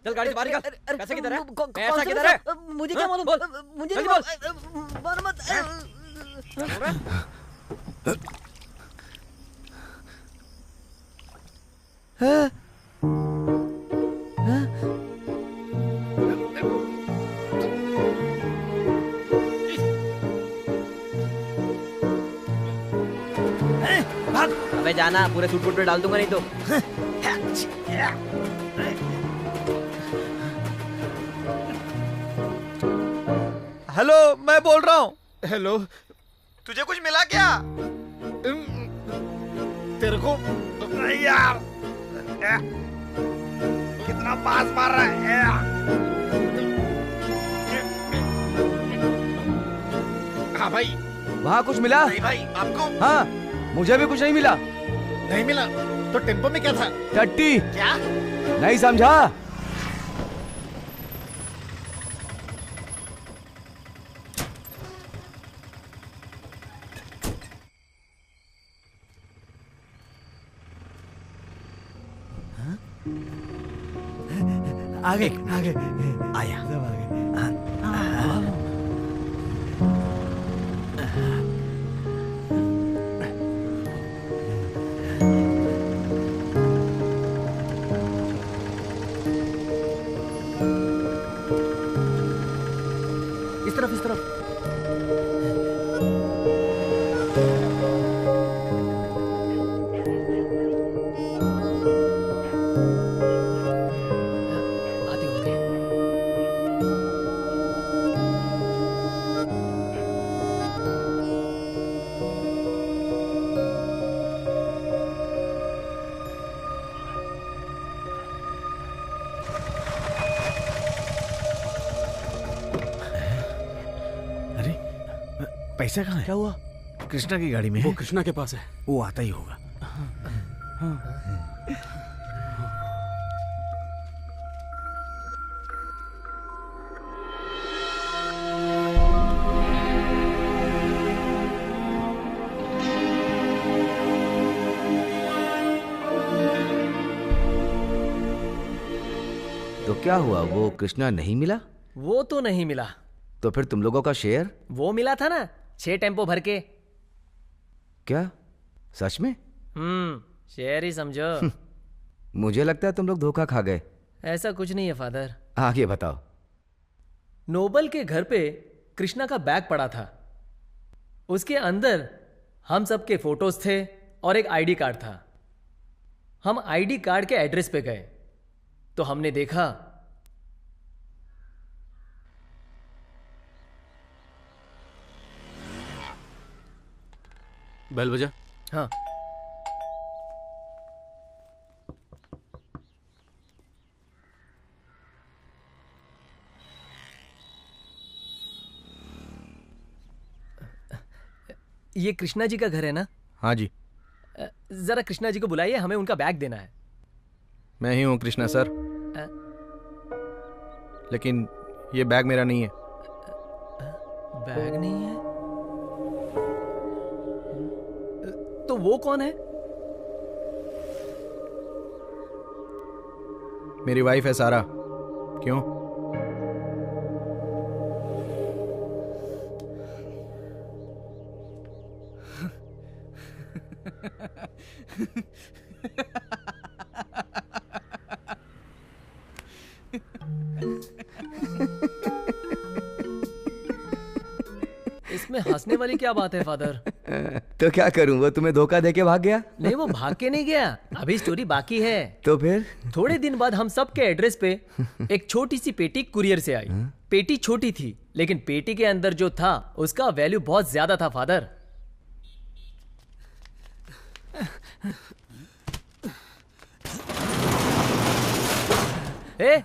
Speaker 6: चल गाड़ी से बाहर निकल। पैसे किधर है? पैसा किधर है? मुझे क्या मालूम? मुझे नहीं मालूम।
Speaker 5: अबे जाना, पूरे सूट बूट पे डाल दूंगा नहीं तो।
Speaker 11: हेलो, मैं बोल रहा हूँ। हेलो, तुझे कुछ मिला क्या? तेरे को यार कितना पास मार रहा है। हाँ भाई।
Speaker 8: वहाँ कुछ मिला?
Speaker 11: नहीं भाई, आपको?
Speaker 8: हाँ, मुझे भी कुछ नहीं मिला।
Speaker 10: नहीं मिला? तो टेम्पो में क्या था?
Speaker 8: टट्टी।
Speaker 10: क्या?
Speaker 8: नहीं समझा?
Speaker 9: आगे आगे आया, सब आगे।
Speaker 1: इस तरफ, इस तरफ।
Speaker 9: पैसा कहाँ है?
Speaker 1: क्या हुआ?
Speaker 9: कृष्णा की गाड़ी में है।
Speaker 2: वो कृष्णा के पास है।
Speaker 9: वो आता ही होगा।
Speaker 8: तो क्या हुआ, वो कृष्णा नहीं मिला?
Speaker 4: वो तो नहीं मिला।
Speaker 8: तो फिर तुम लोगों का शेयर?
Speaker 4: वो मिला था ना, 6 टेम्पो भर के।
Speaker 8: क्या सच में?
Speaker 4: शेयर ही समझो।
Speaker 8: मुझे लगता है तुम लोग धोखा खा गए।
Speaker 4: ऐसा कुछ नहीं है फादर।
Speaker 8: आगे बताओ।
Speaker 4: नोबल के घर पे कृष्णा का बैग पड़ा था। उसके अंदर हम सबके फोटोज थे और एक आईडी कार्ड था। हम आईडी कार्ड के एड्रेस पे गए तो हमने देखा
Speaker 2: बेल बजा।
Speaker 4: हाँ।
Speaker 5: ये कृष्णा जी का घर है ना?
Speaker 12: हाँ जी।
Speaker 5: जरा कृष्णा जी को बुलाइए, हमें उनका बैग देना है।
Speaker 12: मैं ही हूँ कृष्णा सर, लेकिन ये बैग मेरा नहीं है।
Speaker 5: बैग नहीं है तो वो कौन है?
Speaker 12: मेरी वाइफ है सारा। क्यों?
Speaker 5: इसमें हंसने वाली क्या बात है फादर?
Speaker 8: तो क्या करूं, वो तुम्हें धोखा देके भाग गया?
Speaker 5: नहीं, वो भाग के नहीं गया, अभी स्टोरी बाकी है।
Speaker 8: तो फिर?
Speaker 5: थोड़े दिन बाद हम सब के एड्रेस पे एक छोटी सी पेटी कुरियर से आई। पेटी छोटी थी, लेकिन पेटी के अंदर जो था उसका वैल्यू बहुत ज्यादा था फादर।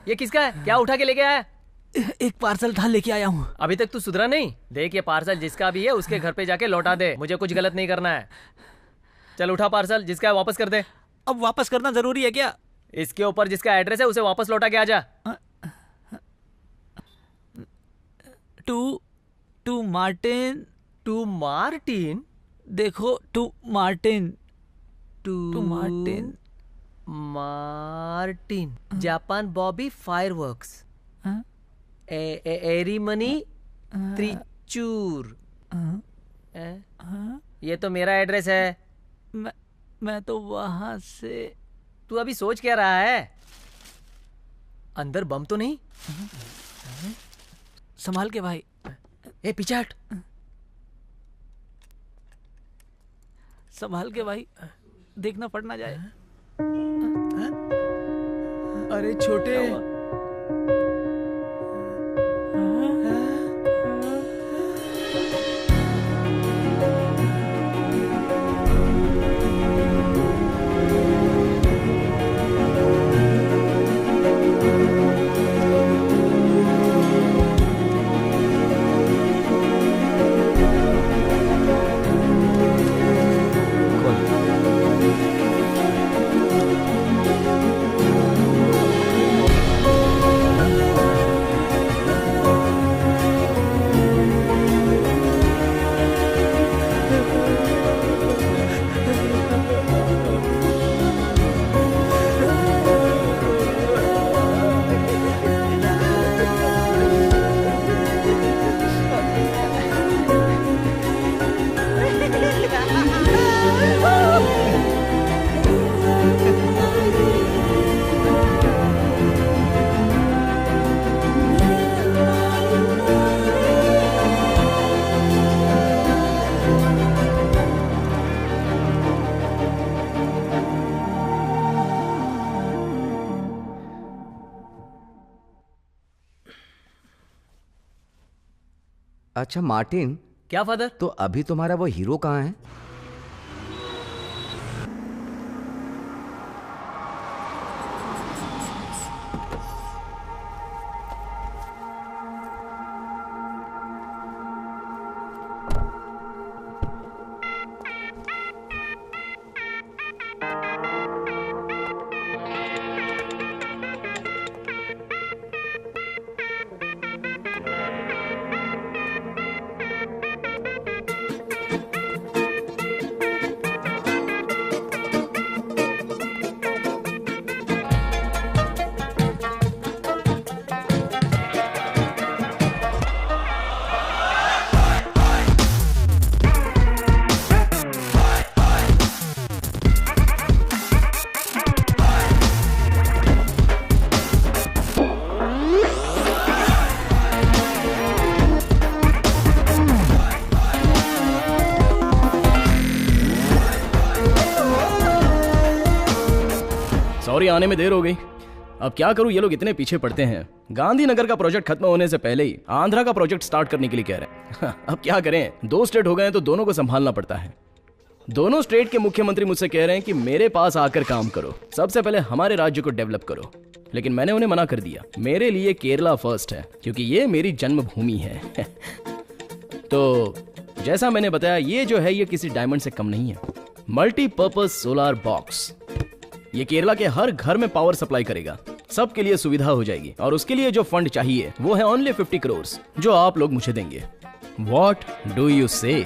Speaker 5: ये किसका है? क्या उठा के लेके आया?
Speaker 15: एक पार्सल था, लेके आया हूँ।
Speaker 5: अभी तक तू सुधरा नहीं? देख, ये पार्सल जिसका भी है उसके घर पे जाके लौटा दे, मुझे कुछ गलत नहीं करना है। चल उठा पार्सल, जिसका है वापस कर दे।
Speaker 15: अब वापस करना जरूरी है क्या?
Speaker 5: इसके ऊपर जिसका एड्रेस है उसे वापस लौटा के आ जा।
Speaker 15: To Martin.
Speaker 5: To Martin?
Speaker 15: देखो, to Martin.
Speaker 5: To
Speaker 15: Martin.
Speaker 5: Martin, Japan Bobby fireworks, एरीमनी त्रिचूर। ये तो मेरा एड्रेस है।
Speaker 15: मैं तो वहां से।
Speaker 5: तू अभी सोच क्या रहा है? अंदर बम तो नहीं?
Speaker 15: संभाल के भाई।
Speaker 5: ए पीछे हट।
Speaker 15: संभाल के भाई, देखना पड़ ना जाए।
Speaker 5: अरे छोटे,
Speaker 8: अच्छा मार्टिन।
Speaker 5: क्या फादर?
Speaker 8: तो अभी तुम्हारा वो हीरो कहाँ है?
Speaker 12: सॉरी, आने में देर हो गई। अब क्या करूं, ये लोग इतने पीछे पड़ते हैं। गांधीनगर का प्रोजेक्ट खत्म होने से पहले ही आंध्रा का प्रोजेक्ट स्टार्ट करने के लिए कह रहे हैं। अब क्या करें, 2 स्टेट हो गए हैं तो दोनों को संभालना पड़ता है। दोनों स्टेट के मुख्यमंत्री मुझसे कह रहे हैं कि मेरे पास आकर काम करो, सबसे पहले हमारे राज्य को डेवलप करो। लेकिन मैंने उन्हें मना कर दिया। मेरे लिए केरला फर्स्ट है, क्योंकि ये मेरी जन्मभूमि है। तो जैसा मैंने बताया, ये जो है ये किसी डायमंड से कम नहीं है। मल्टीपर्पज सोलर बॉक्स, ये केरला के हर घर में पावर सप्लाई करेगा, सबके लिए सुविधा हो जाएगी। और उसके लिए जो फंड चाहिए वो है ओनली 50 करोड़, जो आप लोग मुझे देंगे। व्हाट डू यू से?